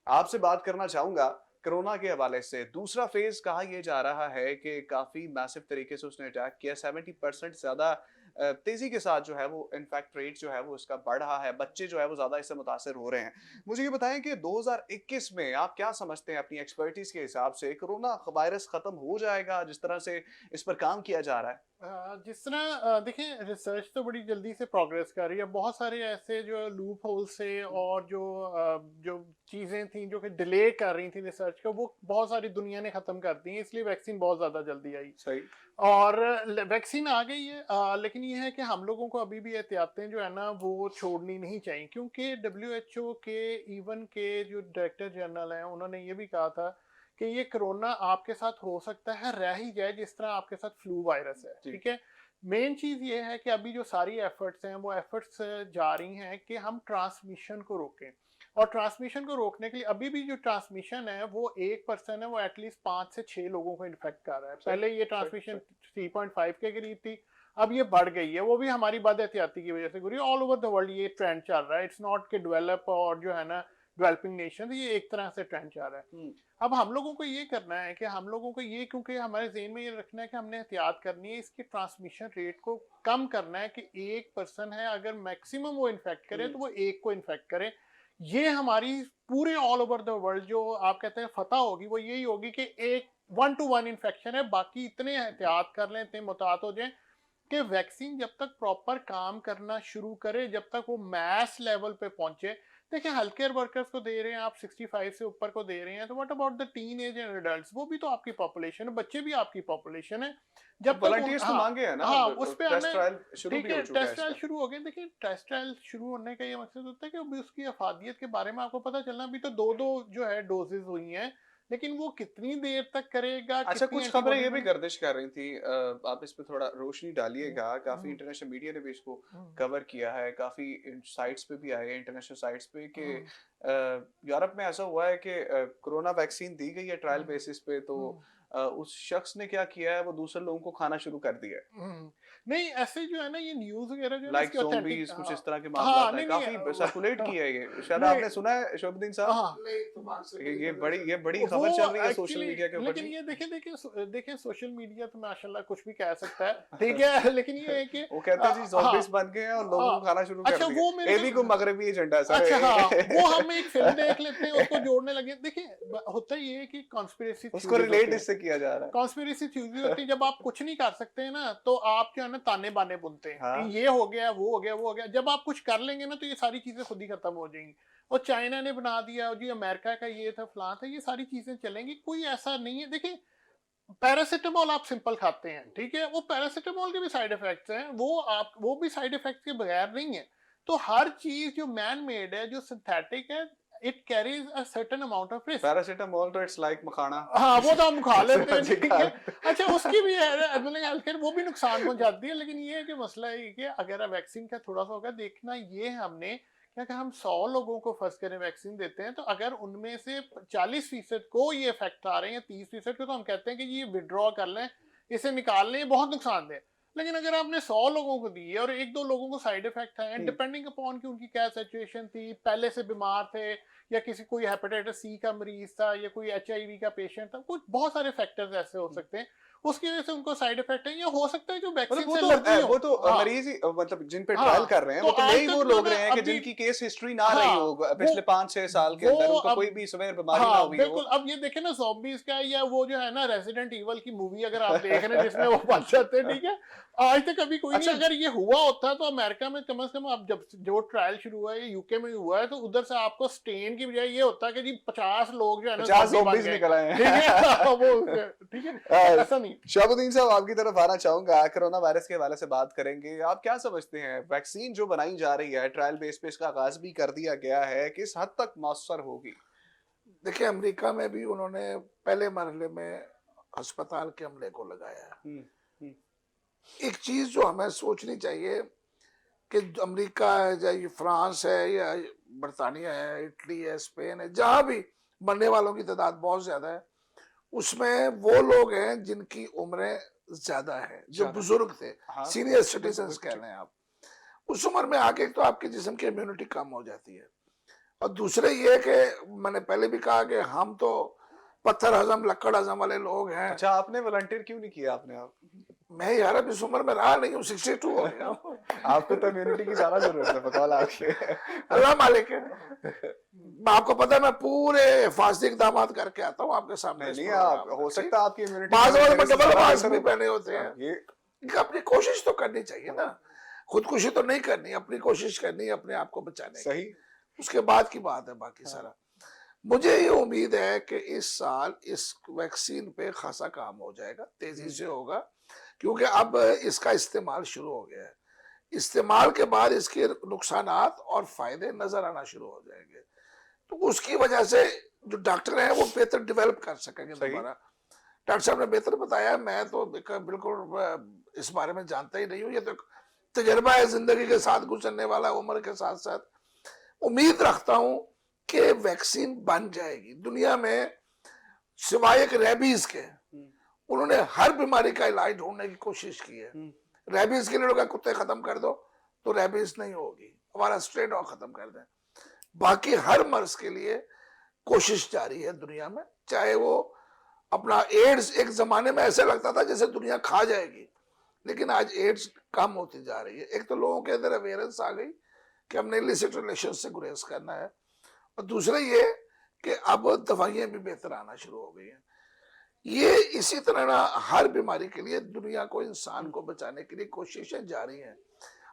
आपसे बात करना चाहूंगा कोरोना के हवाले से। दूसरा फेज कहा यह जा रहा है कि काफी मैसिव तरीके से उसने अटैक किया, 70% ज्यादा तेजी के साथ जो है वो इनफैक्ट रेट जो है वो इसका बढ़ रहा है, बच्चे जो है वो ज्यादा इससे मुतासर हो रहे हैं। मुझे ये बताएं कि 2021 में आप क्या समझते हैं अपनी एक्सपर्टीज के हिसाब से, कोरोना वायरस खत्म हो जाएगा जिस तरह से इस पर काम किया जा रहा है? जिस तरह देखें, रिसर्च तो बड़ी जल्दी से प्रोग्रेस कर रही है। बहुत सारे ऐसे जो लूप होल से और जो चीज़ें थी जो कि डिले कर रही थी रिसर्च को, वो बहुत सारी दुनिया ने ख़त्म कर दी है, इसलिए वैक्सीन बहुत ज़्यादा जल्दी आई। सही। और वैक्सीन आ गई है, लेकिन ये है कि हम लोगों को अभी भी एहतियातें जो है ना वो छोड़नी नहीं चाहिए, क्योंकि WHO के इवन के जो डायरेक्टर जनरल हैं उन्होंने ये भी कहा था कि ये कोरोना आपके साथ हो सकता है, रह ही जाए जिस तरह आपके साथ फ्लू वायरस है। ठीक है, मेन चीज़ ये है कि अभी जो सारी एफर्ट्स हैं वो एफर्ट्स जा रही हैं कि हम ट्रांसमिशन को रोकें, और ट्रांसमिशन को रोकने के लिए अभी भी जो ट्रांसमिशन है वो 1% है, वो एटलीस्ट 5 से 6 लोगों को इन्फेक्ट कर रहा है। पहले ये ट्रांसमिशन 3.5 के करीब थी, अब ये बढ़ गई है। वो भी हमारी बद एहतियाती की वजह से गुरी। ऑल ओवर द वर्ल्ड ये ट्रेंड चल रहा है, इट्स नॉट कि डेवलप और जो है ना डेवलपिंग नेशन, ये एक तरह से ट्रेंड चल रहा है। अब हम लोगों को ये करना है कि हम लोगों को ये, क्योंकि हमारे ज़हन में ये रखना है कि हमने एहतियात करनी है, इसकी ट्रांसमिशन रेट को कम करना है कि 1% है, अगर मैक्सिमम वो इन्फेक्ट करे तो वो 1 को इन्फेक्ट करे। ये हमारी पूरे ऑल ओवर द वर्ल्ड जो आप कहते हैं फतह होगी, वो यही होगी कि एक 1 to 1 इन्फेक्शन है, बाकी इतने एहतियात कर लें, इतने मुतात हो जाएं कि वैक्सीन जब तक प्रॉपर काम करना शुरू करे, जब तक वो मैस लेवल पे पहुंचे, देखिए हेल्थ केयर वर्कर्स को दे रहे हैं आप, 65 से ऊपर को दे रहे हैं, तो what about the teen age and adults, वो भी तो आपकी पॉपुलेशन है, बच्चे भी आपकी पॉपुलेशन है। जब तक वॉलंटियर्स तो हाँ मांगे हैं ना, हाँ उस पे टेस्ट आना, ट्रायल शुरू ठीक भी हो है चुका है टेस्ट ट्रायल इसका। शुरू हो गए। देखिए टेस्ट ट्रायल शुरू होने का ये मकसद होता है कि अभी उसकी अफादियत के बारे में आपको पता चलना। अभी तो दो दो जो है डोजेज हुई हैं, लेकिन वो कितनी देर तक करेगा, अच्छा, कितनी कुछ खबरें ये antibody भी बने- गर्दिश कर रही थी, आप इस पे थोड़ा रोशनी डालिएगा। काफी इंटरनेशनल मीडिया ने भी इसको कवर किया है, काफी साइट्स पे भी आए हैं, इंटरनेशनल साइट्स पे, कि यूरोप में ऐसा हुआ है कि कोरोना वैक्सीन दी गई है ट्रायल बेसिस पे, तो उस शख्स ने क्या किया है, वो दूसरे लोगों को खाना शुरू कर दिया है, नहीं ऐसे जो है ना ये न्यूज वगैरह जो है ना लाइक इसकी authentic- ज़ॉम्बीज, कुछ इस तरह के हाँ, मामला है, नहीं, काफी नहीं, सर्कुलेट किया है ये, शायद नहीं, आपने सुना है शोभुद्दीन साहब? हाँ नहीं, इत्तेफाक से ये मेरी बड़ी नजर खबर वो चल रही है सोशल actually- मीडिया के ऊपर लेकिन जी। ये देखें सोशल मीडिया तो माशाल्लाह कुछ भी कह सकता है, ठीक है, लेकिन ये है कि वो कहते हैं जी ज़ॉम्बीज हाँ, बन गए हैं और लोगों को खाना शुरू कर अच्छा, दिया। वो मेरे ये भी कोई मगरबी एजेंडा सर अच्छा हाँ, है। वो हम एक फिल्म देख लेते हैं उसको जोड़ने लगे। देखिए होता ये है कि कॉन्स्पिरेसी उसको रिलेट इससे किया जा रहा है। कॉन्स्पिरेसी थ्योरी होती है, जब आप कुछ नहीं कर सकते हैं ना तो आप जो है ना ताने बाने बुनते हैं हाँ। कि ये हो गया, वो हो गया, वो हो गया। जब आप कुछ कर लेंगे ना तो ये सारी चीजें खुद ही खत्म हो जाएंगी। और चाइना ने बना दिया, और जी अमेरिका का ये था, फलां था, ये सारी चीजें चलेंगी, कोई ऐसा नहीं है। देखिए पैरासिटामोल आप सिंपल खाते हैं, ठीक है, वो पैरासिटामोल के भी साइड इफेक्ट्स हैं, वो भी साइड इफेक्ट्स के बगैर नहीं है। तो हर चीज जो मैन मेड है, जो सिंथेटिक है, it carries a certain amount of risk. Paracetamol तो इट्स लाइक मखाना। हाँ वो तो हम खा लेते हैं, जी, ठीक है। अच्छा उसकी भी है, मतलब हेल्थ केयर वो भी नुकसान पहुंचाती है, लेकिन ये है कि मसला है कि अगर वैक्सीन का थोड़ा सा होगा देखना ये है हमने क्या, कि हम 100 लोगों को फर्स्ट करें वैक्सीन देते हैं, तो अगर उनमें से 40% को ये इफेक्ट आ रहे हैं, 30% को, तो हम कहते हैं कि ये विड्रॉ कर लें, इसे निकाल लें, ये बहुत नुकसानदेह। लेकिन अगर आपने 100 लोगों को दी है और 1-2 लोगों को साइड इफेक्ट है, डिपेंडिंग अपॉन कि उनकी क्या सिचुएशन थी, पहले से बीमार थे, या किसी कोई हेपेटाइटिस सी का मरीज था, या कोई HIV का पेशेंट था, कुछ बहुत सारे फैक्टर्स ऐसे हो सकते हैं, उसकी वजह से उनको साइड इफेक्ट है, या हो सकता है जो वैक्सीन से एलर्जी हो। वो तो हाँ, मरीज ही, मतलब जिन पे हाँ, ट्रायल कर रहे हैं, तो वो तो आज वही तक वो जो लोग ना रहे हैं कि अभी- जिनकी केस हिस्ट्री ना हाँ, रही हो पिछले 5-6 साल के अंदर, उनको अब- कोई भी सवेर बीमारी ना हाँ हुई हो। बिल्कुल। अब ये देखें ना ज़ॉम्बीज़ का, या वो जो है ना रेजिडेंट इवल की मूवी अगर आप देख रहे हैं जिसमें वो बन जाते हैं, ठीक है, आज तक कभी कोई अच्छा, नहीं। अगर ये हुआ होता तो अमेरिका में कम से कम, अब जब जो ट्रायल शुरू हुआ है यूके में हुआ है, तो उधर से आपको स्टेन की बजाय ये होता है कि जी 50 लोग जो है ना 50 zombie बन zombies गए। निकल आए हैं। ठीक है वो ठीक है, ऐसा नहीं। शहाबुद्दीन साहब, आपकी तरफ आना चाहूंगा, कोरोना वायरस के हवाले से बात करेंगे। आप क्या समझते हैं, वैक्सीन जो बनाई जा रही है ट्रायल बेस पे, इसका आगाज भी कर दिया गया है, किस हद तक मौसर होगी? देखिए अमेरिका में भी उन्होंने पहले मरहले में अस्पताल के अमले को लगाया है। एक चीज जो हमें सोचनी चाहिए कि अमेरिका है, चाहे फ्रांस है, या बरतानिया है, इटली है, स्पेन है, जहां भी मरने वालों की तादाद बहुत ज्यादा है, उसमें वो लोग हैं जिनकी उम्रें ज्यादा है, जो बुजुर्ग थे, हाँ, सीनियर सिटीजन कह रहे हैं आप। उस उम्र में आके तो आपके जिस्म की इम्यूनिटी कम हो जाती है, और दूसरे ये कि मैंने पहले भी कहा कि हम तो पत्थर हजम लक्कड़ हजम वाले लोग हैं। अच्छा, आपने वॉलंटियर क्यों नहीं किया आपने? आप मैं यार अब इस उम्र में रहा नहीं हूँ, 62 हो गया। आपको तो इम्यूनिटी की ज्यादा जरूरत है, बकौल आपके। अल्लाह मालिक है। आपको पता है मैं पूरे हिफाजती इकदाम करके आता हूँ आपके सामने। नहीं, आप हो सकता है आपकी इम्यूनिटी डबल मास्क भी पहने होते हैं। ये अपनी कोशिश तो करनी चाहिए ना, खुदकुशी तो नहीं करनी, अपनी कोशिश करनी है अपने आप को बचाने की। सही। उसके बाद की बात है बाकी सारा। मुझे ये उम्मीद है कि इस साल इस वैक्सीन पे खासा काम हो जाएगा, तेजी से होगा, क्योंकि अब इसका इस्तेमाल शुरू हो गया है। इस्तेमाल के बाद इसके नुकसानात और फायदे नजर आना शुरू हो जाएंगे, तो उसकी वजह से जो डॉक्टर हैं वो बेहतर डेवलप कर सकेंगे दोबारा। डॉक्टर साहब ने बेहतर बताया, मैं तो बिल्कुल इस बारे में जानता ही नहीं हूँ, ये तो तजर्बा है जिंदगी के साथ गुजरने वाला, उम्र के साथ साथ। उम्मीद रखता हूँ कि वैक्सीन बन जाएगी। दुनिया में सिवाय एक रेबीज के उन्होंने हर बीमारी का इलाज ढूंढने की कोशिश की है। रेबीज के लिए लोग कुत्ते खत्म कर दो तो रेबीज नहीं होगी, हमारा स्ट्रे डॉग खत्म कर दें। बाकी हर मर्ज के लिए कोशिश जारी है दुनिया में, चाहे वो अपना एड्स, एक जमाने में ऐसे लगता था जैसे दुनिया खा जाएगी, लेकिन आज एड्स कम होती जा रही है। एक तो लोगों के अंदर अवेयरनेस आ गई कि हमने इलिसिट रिलेशन से गुरेज करना है, और दूसरा ये कि अब दवाइयां भी बेहतर आना शुरू हो गई हैं। ये इसी तरह ना हर बीमारी के लिए दुनिया को, इंसान को बचाने के लिए कोशिशें जारी हैं।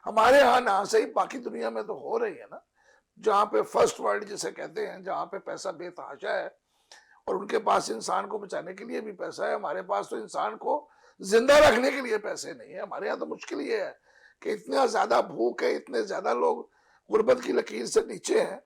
हमारे यहाँ ना सही, बाकी दुनिया में तो हो रही है ना। जहाँ पे फर्स्ट वर्ल्ड जिसे कहते हैं, जहाँ पे पैसा बेतहाशा है और उनके पास इंसान को बचाने के लिए भी पैसा है। हमारे पास तो इंसान को जिंदा रखने के लिए पैसे नहीं है। हमारे यहाँ तो मुश्किल ये है कि इतना ज्यादा भूख है, इतने ज्यादा लोग गुर्बत की लकीर से नीचे हैं,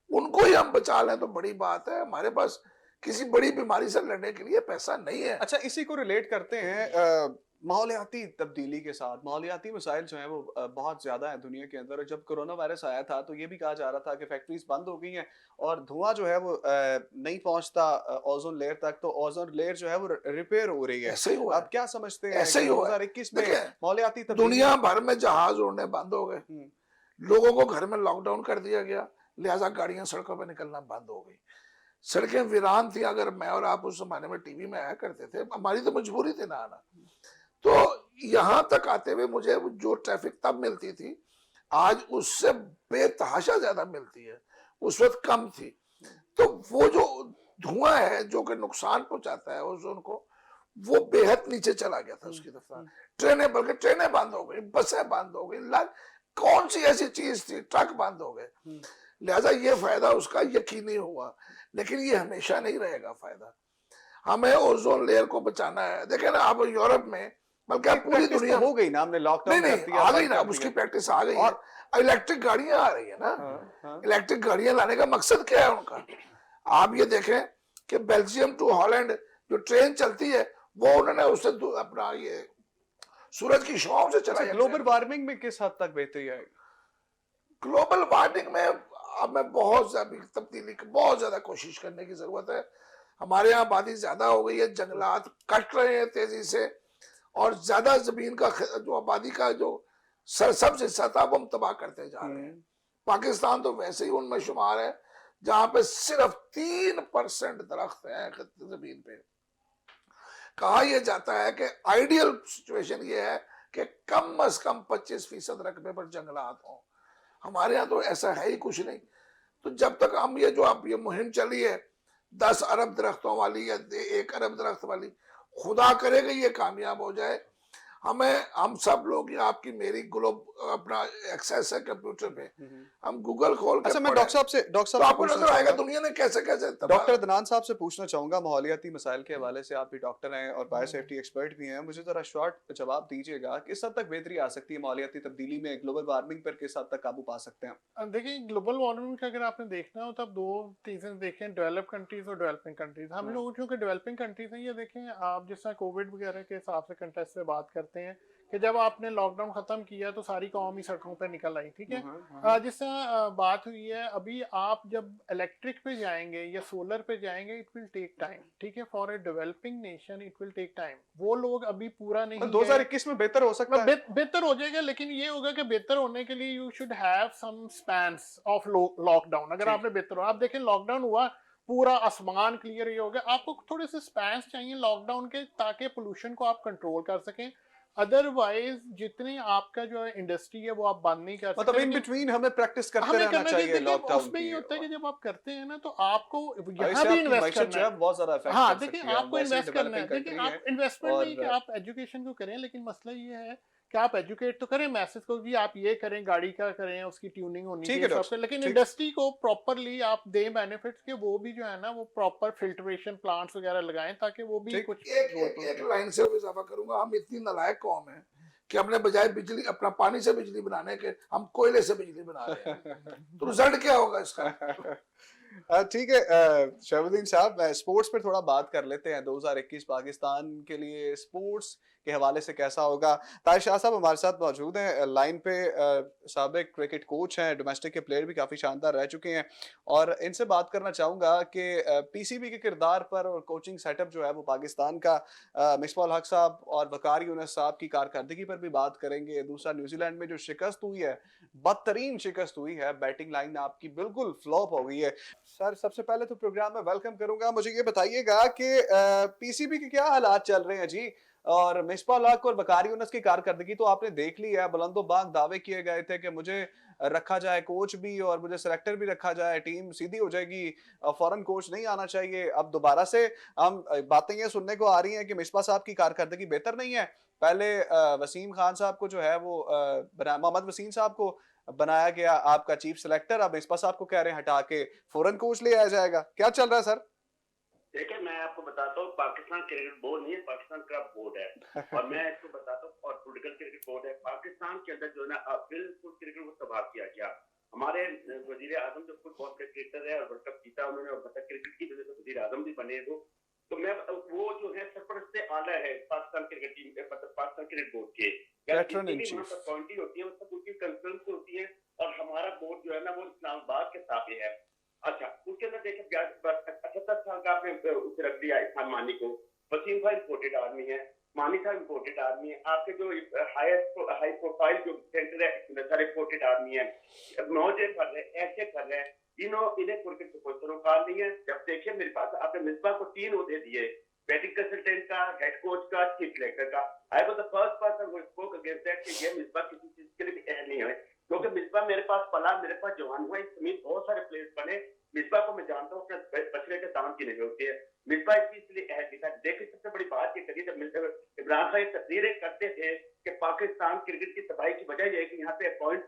उनको ही हम बचा लें तो बड़ी बात है। हमारे पास किसी बड़ी बीमारी से लड़ने के लिए पैसा नहीं है। अच्छा, इसी को रिलेट करते हैं माहौलियाती तब्दीली के साथ। माहौलियाती मसाइल जो हैं वो बहुत ज़्यादा है दुनिया के अंदर। जब कोरोना वायरस आया था तो ये भी कहा जा रहा था कि फैक्ट्रीज बंद हो गई हैं और धुआं जो है वो नहीं पहुंचता ओजोन लेयर तक, तो ओजोन लेयर जो है वो रिपेयर हो रही है। ऐसे ही हुआ आप क्या समझते हैं ऐसे ही हुआ 2021 में देखिए, माहौलियाती तब्दीली? दुनिया भर में जहाज उड़ने बंद हो गए, हम्म, लोगों को घर में लॉकडाउन कर दिया गया, लिहाजा गाड़ियां सड़कों पर निकलना बंद हो गई, सड़कें वीरान थी। अगर मैं और आप उस जमाने में टीवी में आया करते थे, हमारी तो मजबूरी थी ना आना। तो यहाँ तक आते हुए मुझे जो ट्रैफिक तब मिलती थी, आज उससे बेतहाशा ज्यादा मिलती है, उस वक्त कम थी। तो वो जो धुआं है जो कि नुकसान पहुंचाता है ओजोन को, वो बेहद नीचे चला गया था उसकी रफ्तार। ट्रेनें, बल्कि ट्रेनें बंद हो गई, बसें बंद हो गई, कौन सी ऐसी चीज थी, ट्रक बंद हो गए। लिहाजा ये फायदा उसका यकीनी हुआ, लेकिन ये हमेशा नहीं रहेगा फायदा। हमें ओजोन लेयर को बचाना है। देखें ना, आप यूरोप में, बल्कि आप पूरी प्रैक्टिस दुनिया तो हो गई ना, हमने लॉकडाउन नहीं कर नहीं दिया, आ बंद गई ना, कर उसकी दिया। प्रैक्टिस आ गई है। और इलेक्ट्रिक गाड़ियां आ रही है ना। हाँ, इलेक्ट्रिक गाड़ियां लाने का मकसद क्या है उनका? आप ये देखें कि बेल्जियम टू हॉलैंड जो ट्रेन चलती है, वो उन्होंने उससे अपना ये सूरज की शुआओं से अच्छा, चलाई। ग्लोबल वार्मिंग में किस हद तक बेहतरी आएगी? ग्लोबल वार्मिंग में अब मैं बहुत ज्यादा तब्दीली की बहुत ज्यादा कोशिश करने की जरूरत है। हमारे यहाँ आबादी ज्यादा हो गई है, जंगलात कट रहे हैं तेजी से, और ज्यादा जमीन का जो आबादी का जो सरसब्ज हिस्सा था वो हम तबाह करते जा रहे हैं। पाकिस्तान तो वैसे ही उनमें शुमार है जहां पे सिर्फ 3% दरख्त हैं जमीन पे। कहा यह जाता है कि आइडियल सिचुएशन ये है कि कम अज कम 25% रकबे पर जंगलात हों। हमारे यहाँ तो ऐसा है ही कुछ नहीं। तो जब तक हम ये जो अब ये मुहिम चली है 10 अरब दरख्तों वाली या 1 अरब दरख्त वाली, खुदा करेगा ये कामयाब हो जाए। हम सब लोग, या आपकी मेरी अपना एक्सेस है कंप्यूटर पे, हम गूगल खोल के अच्छा, मैं पढ़ें, डॉक्टर तो साहब आपको से नजर आएगा पूछना दुनिया ने कैसे कैसे डॉक्टर अदनान साहब से पूछना चाहूंगा माहौलियाती मसाइल के हवाले से। आप भी डॉक्टर हैं और बायो सेफ्टी एक्सपर्ट भी हैं, मुझे जरा शॉर्ट जवाब दीजिएगा, किस हद तक बेहतरी आ सकती है माहौलियाती तब्दीली में? ग्लोबल वार्मिंग पर किस हद तक काबू पा सकते हैं? अब देखिए, ग्लोबल वार्मिंग का अगर आपने देखना हो तब दो चीजें देखें, डेवलप कंट्रीज और डेवलपिंग कंट्रीज। हम लोग चूंकि डेवलपिंग कंट्रीज हैं, ये देखें आप जिस तरह कोविड वगैरह के हिसाब से कंटेस्ट से बात करते हैं कि जब आपने लॉकडाउन खत्म किया तो सारी कौम ही सड़कों पर निकल आई, ठीक है। जिस तरह बात हुई है, अभी आप जब इलेक्ट्रिक पे जाएंगे या सोलर पे जाएंगे, इट विल टेक टाइम, ठीक है। For a developing nation it will take time. वो लोग अभी पूरा नहीं, 2021 में बेहतर हो सकता है। बेहतर हो जाएगा, लेकिन ये होगा कि बेहतर होने के लिए you should have some spans of lockdown. अगर आपने बेहतर हो, आप देखें लॉकडाउन हुआ, पूरा आसमान क्लियर ही हो गया, आपको थोड़े से स्पैन्स चाहिए लॉकडाउन के, ताकि पोल्यूशन को आप कंट्रोल कर सकें। अदरवाइज जितनी आपका जो है इंडस्ट्री है वो आप बंद नहीं कर सकते। मतलब इन बिटवीन हमें प्रैक्टिस करते रहना चाहिए लॉकडाउन उसमें की। ये होता है कि जब आप करते हैं ना, तो आपको इससे यहाँ भी आपकी इन्वेस्ट माइशत करना जो है। है बहुत ज्यादा इफेक्ट हाँ कर देखिए, सकती है। आपको हम वैसे इन्वेस्ट करना है। डेवलपिंग देखिए, कंट्री आप हैं इन्वेस्टमेंट नहीं कि और आप एजुकेशन को करें, लेकिन मसला ये है कि आप एजुकेट तो करें मैसेज को कि आप ये करें, गाड़ी का करें, उसकी ट्यूनिंग होनी ठीक है चाहिए डॉक्टर, सबके, लेकिन ठीक। इंडस्ट्री को प्रॉपरली आप दें बेनिफिट्स के, वो भी जो है ना वो प्रॉपर फिल्ट्रेशन प्लांट्स वगैरह लगाएं, ताकि वो भी ठीक। कुछ एक लाइन से इजाफा करूंगा, हम इतनी नालायक कौम है कि हमने बजाय बिजली अपना पानी से बिजली बनाने के, हम कोयले से बिजली बना रहे हैं। तो रिजल्ट क्या होगा इसका? ठीक है शहबुद्दीन साहब, स्पोर्ट्स पर थोड़ा बात कर लेते हैं। 2021 पाकिस्तान के लिए स्पोर्ट्स के हवाले से कैसा होगा? ताहिर शाह साहब हमारे साथ मौजूद हैं लाइन पे, साबिक क्रिकेट कोच हैं, डोमेस्टिक के प्लेयर भी काफ़ी शानदार रह चुके हैं, और इनसे बात करना चाहूँगा कि पीसीबी के किरदार पर और कोचिंग सेटअप जो है वो पाकिस्तान का, मिसबाह हक साहब और वकार यूनुस साहब की कारकर्दगी पर भी बात करेंगे। दूसरा, न्यूजीलैंड में जो शिकस्त हुई है, बदतरीन शिकस्त हुई है, बैटिंग लाइन आपकी बिल्कुल फ्लॉप हो गई है। सर, सबसे पहले तो प्रोग्राम में वेलकम करूंगा, मुझे ये बताइएगा कि पीसीबी के क्या हालात चल रहे हैं जी, और मिसबाह हक और वकार यूनुस की कारकर्दगी तो आपने देख ली है। बुलंदो बाग दावे किए गए थे कि मुझे रखा जाए कोच भी और मुझे सेलेक्टर भी रखा जाए, टीम सीधी हो जाएगी, फॉरेन कोच नहीं आना चाहिए। अब दोबारा से हम बातें ये सुनने को आ रही हैं कि मिसबाह साहब की कारकर्दगी बेहतर नहीं है। पहले वसीम खान साहब को जो है वो मोहम्मद वसीम साहब को बनाया गया आपका चीफ सिलेक्टर, अब मिसबा साहब को कह रहे हैं हटा के फौरन कोच ले आया जाएगा, क्या चल रहा है सर? देखिए मैं आपको बताता हूँ, पाकिस्तान क्रिकेट बोर्ड नहीं है, पाकिस्तान क्रिकेट बोर्ड है। और मैं इसको बताता हूँ, और पोलिटिकल क्रिकेट बोर्ड है। पाकिस्तान के अंदर जो है ना बिल्कुल क्रिकेट को तबाह किया गया। हमारे वजीर आजम जो खुद बहुत क्रिकेटर है और वर्ल्ड कप जीता उन्होंने, और मतलब क्रिकेट की वजह से वजीर आजम भी बने वो। तो मैं वो जो है सरपरस्त आला है पाकिस्तान क्रिकेट टीम, मतलब पाकिस्तान क्रिकेट बोर्ड के अपॉइंटी होती है, उसको उनकी कंसर्न होती है। और हमारा बोर्ड जो है ना वो इस्लामाबाद के ताबे है। अच्छा, उसके अंदर देखिए 78 साल का आपने उसे रख दिया इरफान मानी को। वसीम भाई इम्पोर्टेड आदमी है, मानी साहब इम्पोर्टेड आदमी है, आपके जो हाई प्रोफाइल जो सेंटर है सारे इम्पोर्टेड आदमी है। मौजे कर रहे हैं, ऐसे कर रहे हैं, इन्हें क्रिकेट से कोई सरोकार नहीं है। जब देखिए मेरे पास आपने मिसबा को 3 ओहदे दिए, बैटिंग कंसल्टेंट का, हेड कोच का, चीफ सिलेक्टर का। I was the first person who spoke against that कि ये मिसबा किसी चीज के लिए भी अहल नहीं है, क्योंकि मिसबा मेरे पास पला, मेरे पास जवान हुआ, इस समेत बहुत सारे प्लेयर्स बने। मिसबा को मैं जानता हूँ, अपने बचने के दाम की नहीं होती है। मिसबा इसलिए अहल नहीं था। देखिए सबसे बड़ी बात ये करी, जब इमरान खान तस्वीरें करते थे कि पाकिस्तान क्रिकेट की तबाही की वजह यह है कि यहाँ पे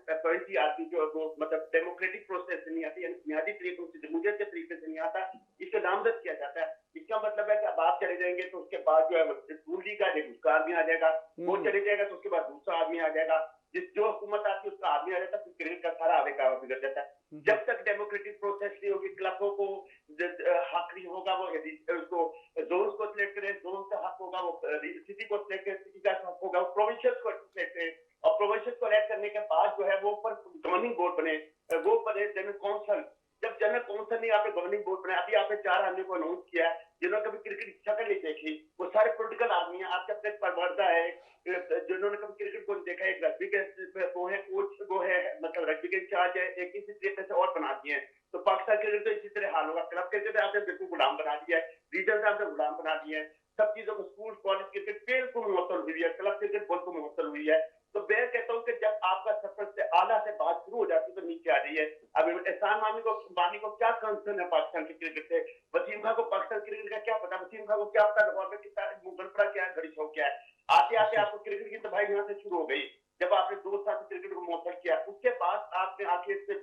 अपॉइंटी आती जो वो मतलब डेमोक्रेटिक प्रोसेस से नहीं आती, यानी बुनियादी तरीकों से, जमहूरियत के तरीके से नहीं आता, इसको नामजद किया जाता है। इसका मतलब है कि अब आप चले जाएंगे तो उसके बाद जो है स्कूली का उसका आदमी आ जाएगा, वो चले जाएगा तो उसके बाद दूसरा आदमी आ जाएगा, जो हुकूमत आती है उसका आदमी आ जाता है, फिर क्रिकेट का सारा आगे का बिगड़ जाता है। जब तक डेमोक्रेटिक प्रोसेस नहीं होगी, क्लबों को हक नहीं होगा वो उसको जोन्स को सिलेक्ट करें, जोन का हक होगा, वो सिटी को सिलेक्ट करें, सिटी का हक होगा, वो प्रोविंशियल को सिलेक्ट करें, और प्रोविंशियल को सिलेक्ट करने के बाद जो है वो ऊपर गवर्निंग बोर्ड बने, वो बने जनरल काउंसिल। जब जनरल काउंसिल ने आपने गवर्निंग बोर्ड बनाया, अभी आपने 4 आदमी को अनाउंस किया है जिन्होंने कभी क्रिकेट की शक्ल नहीं देखी, वो सारे पोलिटिकल आदमी हैं। आपके अपने परवर्दा है जिन्होंने कभी क्रिकेट को नहीं देखा, एक रग्बी के वो है कोच, वो है मतलब रग्बी के इंचार्ज है, एक इसी तरीके से और बना दिए हैं। तो पाकिस्तान क्रिकेट तो इसी तरह हाल होगा। क्लब क्रिकेट आपने बिल्कुल गुलाम बना दिया है, रीजन आपने गुलाम बना दिए हैं, सब चीजों में स्कूल कॉलेज क्रिकेट बिल्कुल मुअत्तल हुई है, क्लब क्रिकेट बिल्कुल मुअत्तल हुई है। तो मैं कहता हूँ कि जब आपका सफर से आला से बात शुरू हो जाती है तो नीचे आ रही है। अब एहसान मानी को क्या कंसर्न है पाकिस्तान की क्रिकेट से? वसीम खान को पाकिस्तान क्रिकेट का क्या पता? वसीम खान को क्या पता लाहौर में कितना मुगलपड़ा क्या है, घड़ी शो क्या है? आते आते आपको क्रिकेट की तबाही यहाँ से शुरू हो गई जब आपने 2 साल से क्रिकेट को मुअत्तल किया। उसके बाद आपने आखिर से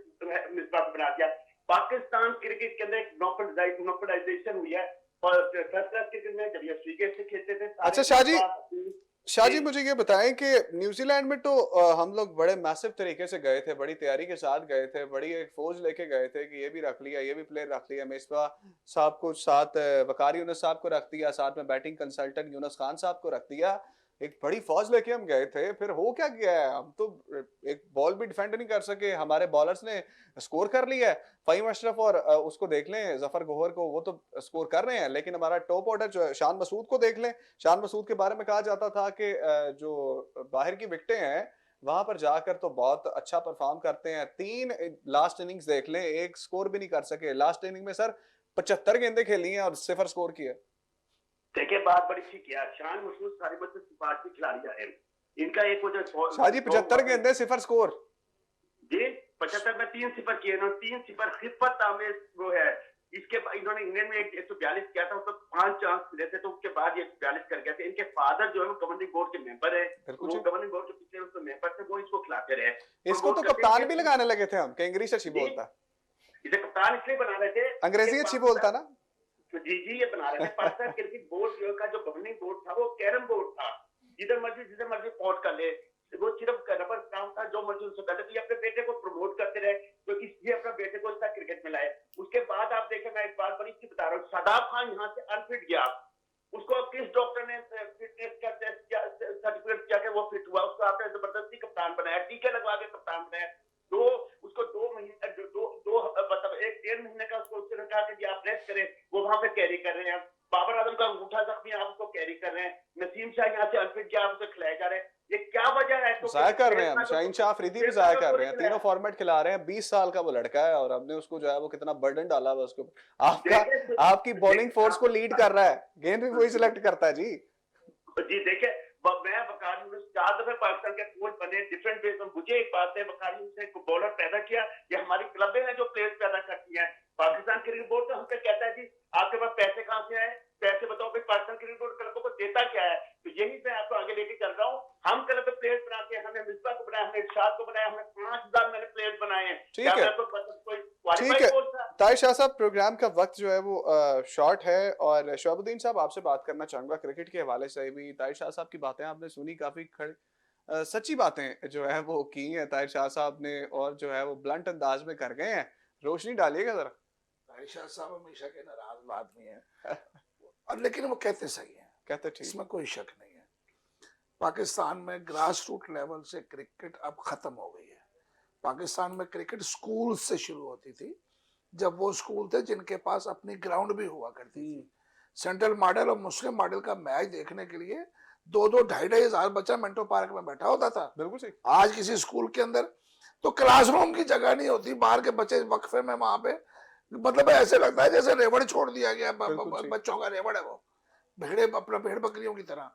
मिसबा को बना दिया। पाकिस्तान क्रिकेट के अंदर एक नॉकडाइजेशन हुई है, और फर्स्ट क्लास क्रिकेट में जब ये क्रिकेट से खेलते थे। अच्छा शाह जी मुझे ये बताएं कि न्यूजीलैंड में तो हम लोग बड़े मैसिव तरीके से गए थे, बड़ी तैयारी के साथ गए थे, बड़ी एक फौज लेके गए थे कि ये भी रख लिया, ये भी प्लेयर रख लिया, मिसबा साहब को साथ, वकार यूनुस साहब को रख दिया, साथ में बैटिंग कंसल्टेंट यूनुस खान साहब को रख दिया, एक बड़ी फौज लेके हम गए थे। फिर हो क्या गया है, हम तो एक बॉल भी डिफेंड नहीं कर सके, हमारे बॉलर्स ने स्कोर कर लिया है। फहीम अशरफ और उसको देख लें, जफर गोहर को, वो तो स्कोर कर रहे हैं, लेकिन हमारा टॉप ऑर्डर जो है, शान मसूद को देख लें। शान मसूद के बारे में कहा जाता था कि जो बाहर की विकेटें हैं वहां पर जाकर तो बहुत अच्छा परफॉर्म करते हैं। 3 लास्ट इनिंग्स देख लें, एक स्कोर भी नहीं कर सके। लास्ट इनिंग में सर 75 गेंदें खेली हैं और 0 स्कोर किया। देखिए बात बड़ी ठीक है, शान मसूद सारी बच्चे सिफारती खिलाड़ी है, इनका एक वजह शाह जी 75 गेंदें 0 स्कोर जी, 75 में 3-0 किए ना, 3-0 खिदमत आमेज वो है। इसके बाद इन्होंने इंग्लैंड में 142 किया था, उसको 5 चांस मिले थे, तो उसके बाद ये 142 कर गया था। इनके फादर जो है वो गवर्निंग बोर्ड के मेंबर है, वो गवर्निंग बोर्ड के पिछले उसके मेंबर थे, वो इसको खिलाते रहे। इसको तो कप्तान भी लगाने लगे थे हम, कि इंग्लिश अच्छी बोलता, इसे कप्तान इसलिए बना रहे थे, अंग्रेजी अच्छी बोलता ना। जी ये बना रहे थे। पाकिस्तान क्रिकेट बोर्ड का जो गवर्निंग बोर्ड था वो कैरम बोर्ड था, जिधर मर्जी पोर्ट कर ले, वो सिर्फ रबर काम था, जो मर्जी उससे कर ले। अपने बेटे को प्रमोट करते रहे, तो इसलिए अपने बेटे को इतना क्रिकेट में लाए। उसके बाद आप देखें, मैं एक बात बड़ी अच्छी बता रहा हूँ, शादाब खान यहाँ से अनफिट गया, उसको किस डॉक्टर ने फिटनेस का टेस्ट किया, सर्टिफिकेट किया कि वो फिट हुआ, उसको आपने जबरदस्ती कप्तान बनाया, टीके लगवा के कप्तान बनाया। तो उसको 2 महीने मतलब 1-1.5 महीने का उसको उसने कहा कि आप रेस्ट करें, वो वहां पे कैरी कर रहे हैं। बाबर आजम का अंगूठा जख्मी, आप उसको कैरी कर रहे हैं। नसीम शाह यहाँ से अनफिट गया, आप उसे खिलाए जा रहे हैं। ये क्या वजह है? तो जाया कर रहे हैं हम, शाहीन शाह अफरीदी भी जाया कर रहे हैं, तीनों फॉर्मेट खिला रहे हैं। 20 साल का वो लड़का है और हमने उसको जो है वो कितना बर्डन डाला हुआ उसको। आपकी बॉलिंग फोर्स को लीड कर रहा है, गेंद भी वही सिलेक्ट करता है जी। देखिए मैं वकार यूनुस 4 दफे पाकिस्तान के कोच बने, डिफरेंट वे में। मुझे एक बात है, वकार यूनुस ने एक बॉलर पैदा किया, ये हमारी क्लबें हैं जो प्लेयर्स पैदा करती हैं। पाकिस्तान क्रिकेट बोर्ड तो हमसे कहता है जी आपके पास पैसे कहाँ से आए, पैसे बताओ। फिर पाकिस्तान क्रिकेट बोर्ड क्लबों को देता क्या है? तो यही मैं आपको आगे लेके चल रहा हूँ। हम क्लब पे प्लेयर्स बनाते हैं, हमने मिसबा को बनाया, हमने इरशाद को बनाया, हमने 5000 मैंने ठीक वाईफाई है कोड था। ताहिर शाह साहब, प्रोग्राम का वक्त जो है वो शॉर्ट है और शहाबुद्दीन साहब आपसे बात करना चाहूंगा क्रिकेट के हवाले से भी। ताहिर शाह साहब की बातें आपने सुनी, काफी सच्ची बातें जो है वो की हैं ताहिर शाह साहब ने, और जो है वो ब्लंट अंदाज में कर गए हैं। रोशनी डालिएगा जरा। ताहिर शाह साहब हमेशा के नाराज आदमी है और लेकिन वो कहते सही है, कहते ठीक। इसमें कोई शक नहीं है। पाकिस्तान में ग्रास रूट लेवल से क्रिकेट अब खत्म हो गई है। पाकिस्तान में क्रिकेट स्कूल से शुरू होती थी, जब वो स्कूल थे जिनके पास अपनी ग्राउंड भी हुआ करती थी। सेंट्रल मॉडल और मुस्लिम मॉडल का मैच देखने के लिए 2-2 2,500 बच्चा मिंटो पार्क में बैठा होता था। बिल्कुल सही। आज किसी स्कूल के अंदर तो क्लासरूम की जगह नहीं होती, बाहर के बच्चे वक्फे में वहां पे, मतलब ऐसे लगता है जैसे रेवड़ छोड़ दिया गया, बच्चों का रेवड़ है वो, भेड़े अपना भेड़ बकरियों की तरह।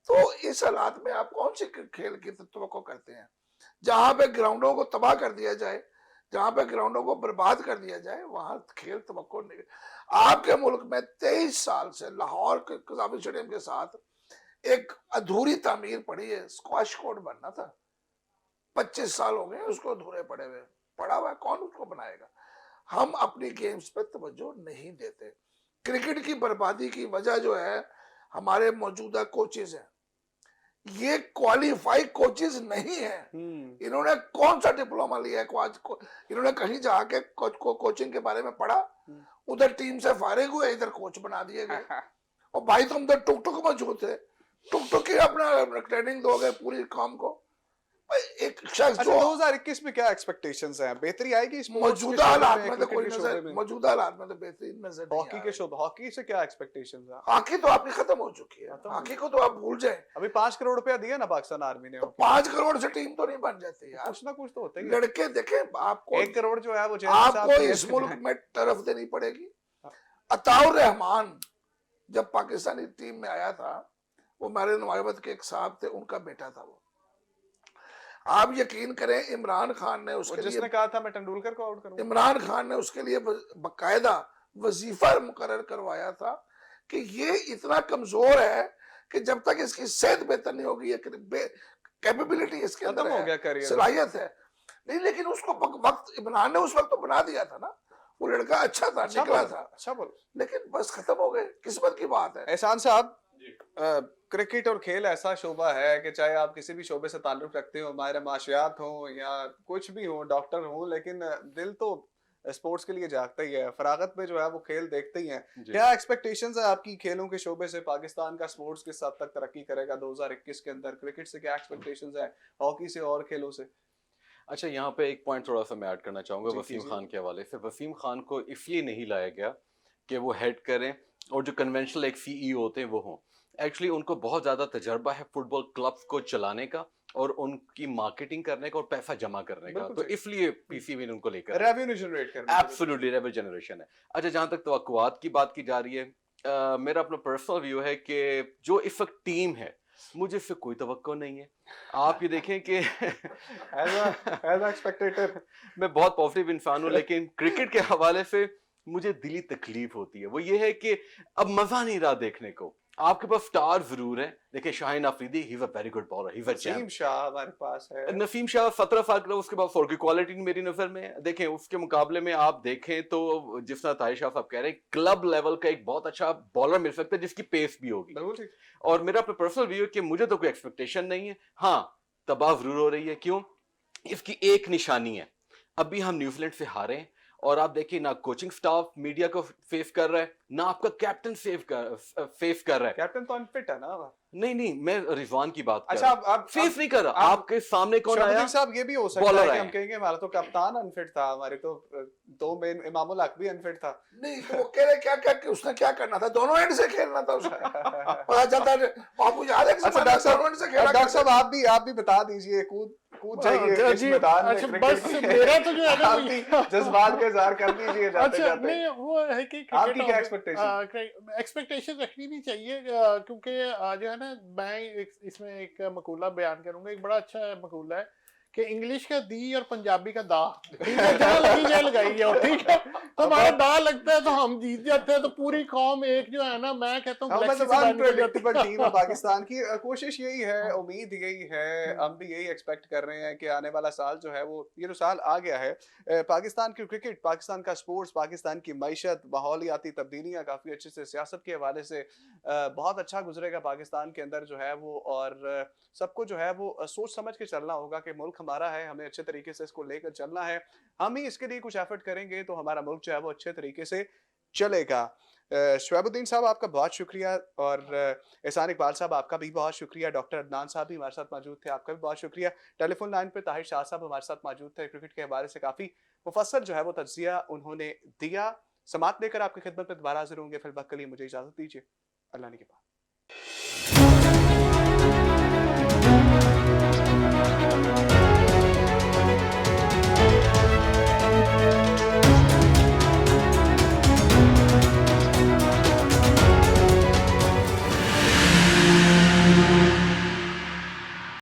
तो इस हालात में आप कौन सी खेल की तवक्को करते हैं? जहां पे ग्राउंडों को तबाह कर दिया जाए, जहां पे ग्राउंडों को बर्बाद कर दिया जाए, वहां खेल तवक्को नहीं। आपके मुल्क में 23 साल से लाहौर के कज़ाफी स्टेडियम के साथ एक अधूरी तामीर पड़ी है, स्क्वाश कोर्ट बनना था, 25 साल हो गए उसको अधूरे पड़े हुए, पड़ा हुआ है, कौन उसको बनाएगा? हम अपनी गेम्स पे तवज्जो नहीं देते। क्रिकेट की बर्बादी की वजह जो है हमारे मौजूदा कोचेज हैं, ये क्वालिफाइड कोचेज नहीं है। इन्होंने कौन सा डिप्लोमा लिया है? इन्होंने कहीं जाके कोचिंग के बारे में पढ़ा, उधर टीम से फारिग हुए, इधर कोच बना दिए गए। और भाई तुम तो टुक टुक मौजूद थे, टुक टुक की अपना ट्रेनिंग दोगे पूरी काम को। एक शख्स अच्छा, जो 2021 में क्या एक्सपेक्टेशंस हैं? बेहतरी आएगी sports मौजूदा के शोबे हालात में, में तो क्रिकेट कोई के नजर, शोबे में? मौजूदा हालात में तो बेहतरीन नजर नहीं हॉकी आ के रहा। शोबे, हॉकी से क्या एक्सपेक्टेशंस हैं? हॉकी तो आपकी खत्म हो चुकी है, खत्म। हॉकी को तो आप भूल जाए। अभी 5 करोड़ रुपया दिया ना पाकिस्तान आर्मी ने। तो 5 करोड़ से टीम तो नहीं बन जाती यार, कुछ ना कुछ तो होता ही है। लड़के देखे आपको, 1 करोड़ जो है वो चेयरमैन साहब आपको की इस जेब से मुल्क जाए। में तरफ देनी पड़ेगी। अताउर रहमान जब पाकिस्तानी टीम में आया था, वो हमारे नुमाइवत के एक साहब थे, उनका बेटा था वो। आप यकीन करें इमरान खान ने उसके लिए, जिसने कहा था मैं तेंदुलकर को आउट करूंगा, इमरान खान ने उसके लिए बकायदा वजीफा मुकर्रर करवाया था कि ये इतना कमजोर है कि जब तक इसकी सेहत बेहतर नहीं होगी, कैपेबिलिटी इसके अंदर खत्म हो है, गया करियर। सलाहियत है नहीं। लेकिन उसको वक्त इमरान ने उस वक्त तो बना दिया था ना, वो लड़का अच्छा था, निकला था, अच्छा बोलो। लेकिन बस खत्म हो गए, किस्मत की बात है। एहसान साहब, क्रिकेट और खेल ऐसा शोबा है कि चाहे आप किसी भी शोबे से ताल्लुक रखते हो, माहिर माशियात हो या कुछ भी हो, डॉक्टर हो, लेकिन दिल तो स्पोर्ट्स के लिए जागता ही है। फरागत में जो है वो खेल देखते ही हैं। क्या एक्सपेक्टेशंस है आपकी खेलों के शोबे से? पाकिस्तान का स्पोर्ट्स किस हद तक तरक्की करेगा 2021 के अंदर? क्रिकेट से क्या एक्सपेक्टेशंस है, हॉकी से और खेलों से? अच्छा, यहाँ पे एक पॉइंट थोड़ा सा मैं ऐड करना चाहूँगा जी, वसीम कीजिए। खान के हवाले से। वसीम खान को इसलिए नहीं लाया गया कि वो हेड करें और जो कन्वेंशनल एक सीईओ होते हैं वो हों। एक्चुअली उनको बहुत ज़्यादा तजर्बा है फुटबॉल क्लब्स को चलाने का और उनकी मार्केटिंग करने का और पैसा जमा करने का, बिल्कुल तो सही। इसलिए पीसीबी ने उनको लेकर रेवेन्यू जनरेट करना। एब्सोल्युटली रेवेन्यू जनरेशन है। अच्छा, जहाँ तक तवक्कुआत की बात की जा रही है, मेरा अपना पर्सनल व्यू है कि जो इस वक्त टीम है, मुझे इससे कोई तवक्को नहीं है। आप ये देखें कि एज अ स्पेक्टेटर मैं बहुत पॉजिटिव इंसान हूँ, लेकिन क्रिकेट के हवाले से मुझे दिली तकलीफ होती है। वो ये है कि अब मजा नहीं रहा देखने को। आपके पास स्टार जरूर है, देखिए Shaheen Afridi, he is a very good bowler, he is a champ. Naseem Shah हमारे पास है। नसीम शाह 17 साल का, उसके बाद फॉर की क्वालिटी मेरी नजर में है। देखें उसके मुकाबले में आप देखें तो जिस तरह ताहिर शाह साहब कह रहे हैं, क्लब लेवल का एक बहुत अच्छा बॉलर मिल सकता है जिसकी पेस भी होगी। बिल्कुल ठीक। और मेरा अपना पर्सनल व्यू है कि मुझे तो कोई एक्सपेक्टेशन नहीं है। हाँ, तबाह जरूर हो रही है। क्यों? इसकी एक निशानी है, अभी हम न्यूजीलैंड से हारे हैं और आप देखिए ना कोचिंग स्टाफ मीडिया को फेस कर रहा है, ना आपका कैप्टन फेस कर रहा है। कैप्टन तो अनफिट है ना। नहीं, मैं रिजवान की बात कर अच्छा, रहा हूं। आप फेस नहीं कर रहा। आप- आपके सामने कौन आया? शहबुद्दीन साहब, ये भी हो सकता बॉलर है कि आए। हम कहेंगे हमारा तो कप्तान अनफिट था, हमारे तो दो मेन, इमामुल हक भी अनफिट था। नहीं तो वो कह रहे क्या क्या कि उसने क्या करना था, दोनों एंड से खेलना था उसने। पता चलता है आपको याद है कि अच्छा मैंने डॉक्टर दोनों एंड से खेला डॉक्टर करते साहब, आप भी बता दीजिए, कूद जाइए इस जी, मैदान में अच्छा, क्रिकेट बस के। मेरा तो जो है ना आपकी जज्बात का इज़हार कर दीजिए जाते अच्छा जाते। नहीं, वो है कि आपकी क्या एक्सपेक्टेशन रखनी भी चाहिए, क्योंकि जो है ना, मैं इसमें एक मकूला बयान करूंगा। एक बड़ा अच्छा मकूला है कि इंग्लिश का दी और पंजाबी का दा, ठीक है, जहाँ लगी जाए लगाई जाओ, ठीक है। तो हमारा दा लगता है तो हम जीत जाते हैं, तो पूरी कौम एक जो है ना, मैं कहता हूँ मतलब अनप्रेडिक्टेबल टीम है पाकिस्तान की। कोशिश यही है, उम्मीद यही है, हम भी यही एक्सपेक्ट कर रहे हैं कि आने वाला साल जो है वो, ये जो साल आ गया है, पाकिस्तान की क्रिकेट, पाकिस्तान का स्पोर्ट्स, पाकिस्तान की मईशत, माहौलियाती तब्दीलियाँ काफ़ी अच्छे से, सियासत के हवाले से बहुत अच्छा गुजरेगा पाकिस्तान के अंदर जो है वो। और सबको जो है वो सोच समझ के चलना होगा कि मुल्क हमारा है, हमें अच्छे तरीके से इसको लेकर चलना है। हम ही इसके लिए कुछ एफर्ट करेंगे तो हमारा मुल्क जो है वो अच्छे तरीके से चलेगा। शुएबुद्दीन साहब आपका बहुत शुक्रिया, और एहसान इकबाल साहब आपका भी बहुत शुक्रिया, डॉक्टर अदनान साहब भी हमारे साथ मौजूद थे, आपका भी बहुत शुक्रिया। टेलीफोन लाइन पे ताहिर शाह साहब हमारे साथ मौजूद थे, क्रिकेट के हवाले से काफ़ी मुफस्सल जो है वो तज्जिया उन्होंने दिया। समात लेकर आपकी खिदमत में दोबारा हाजिर होंगे, फिल वक्त के लिए मुझे इजाज़त दीजिए। अल्लाह ने के बाद।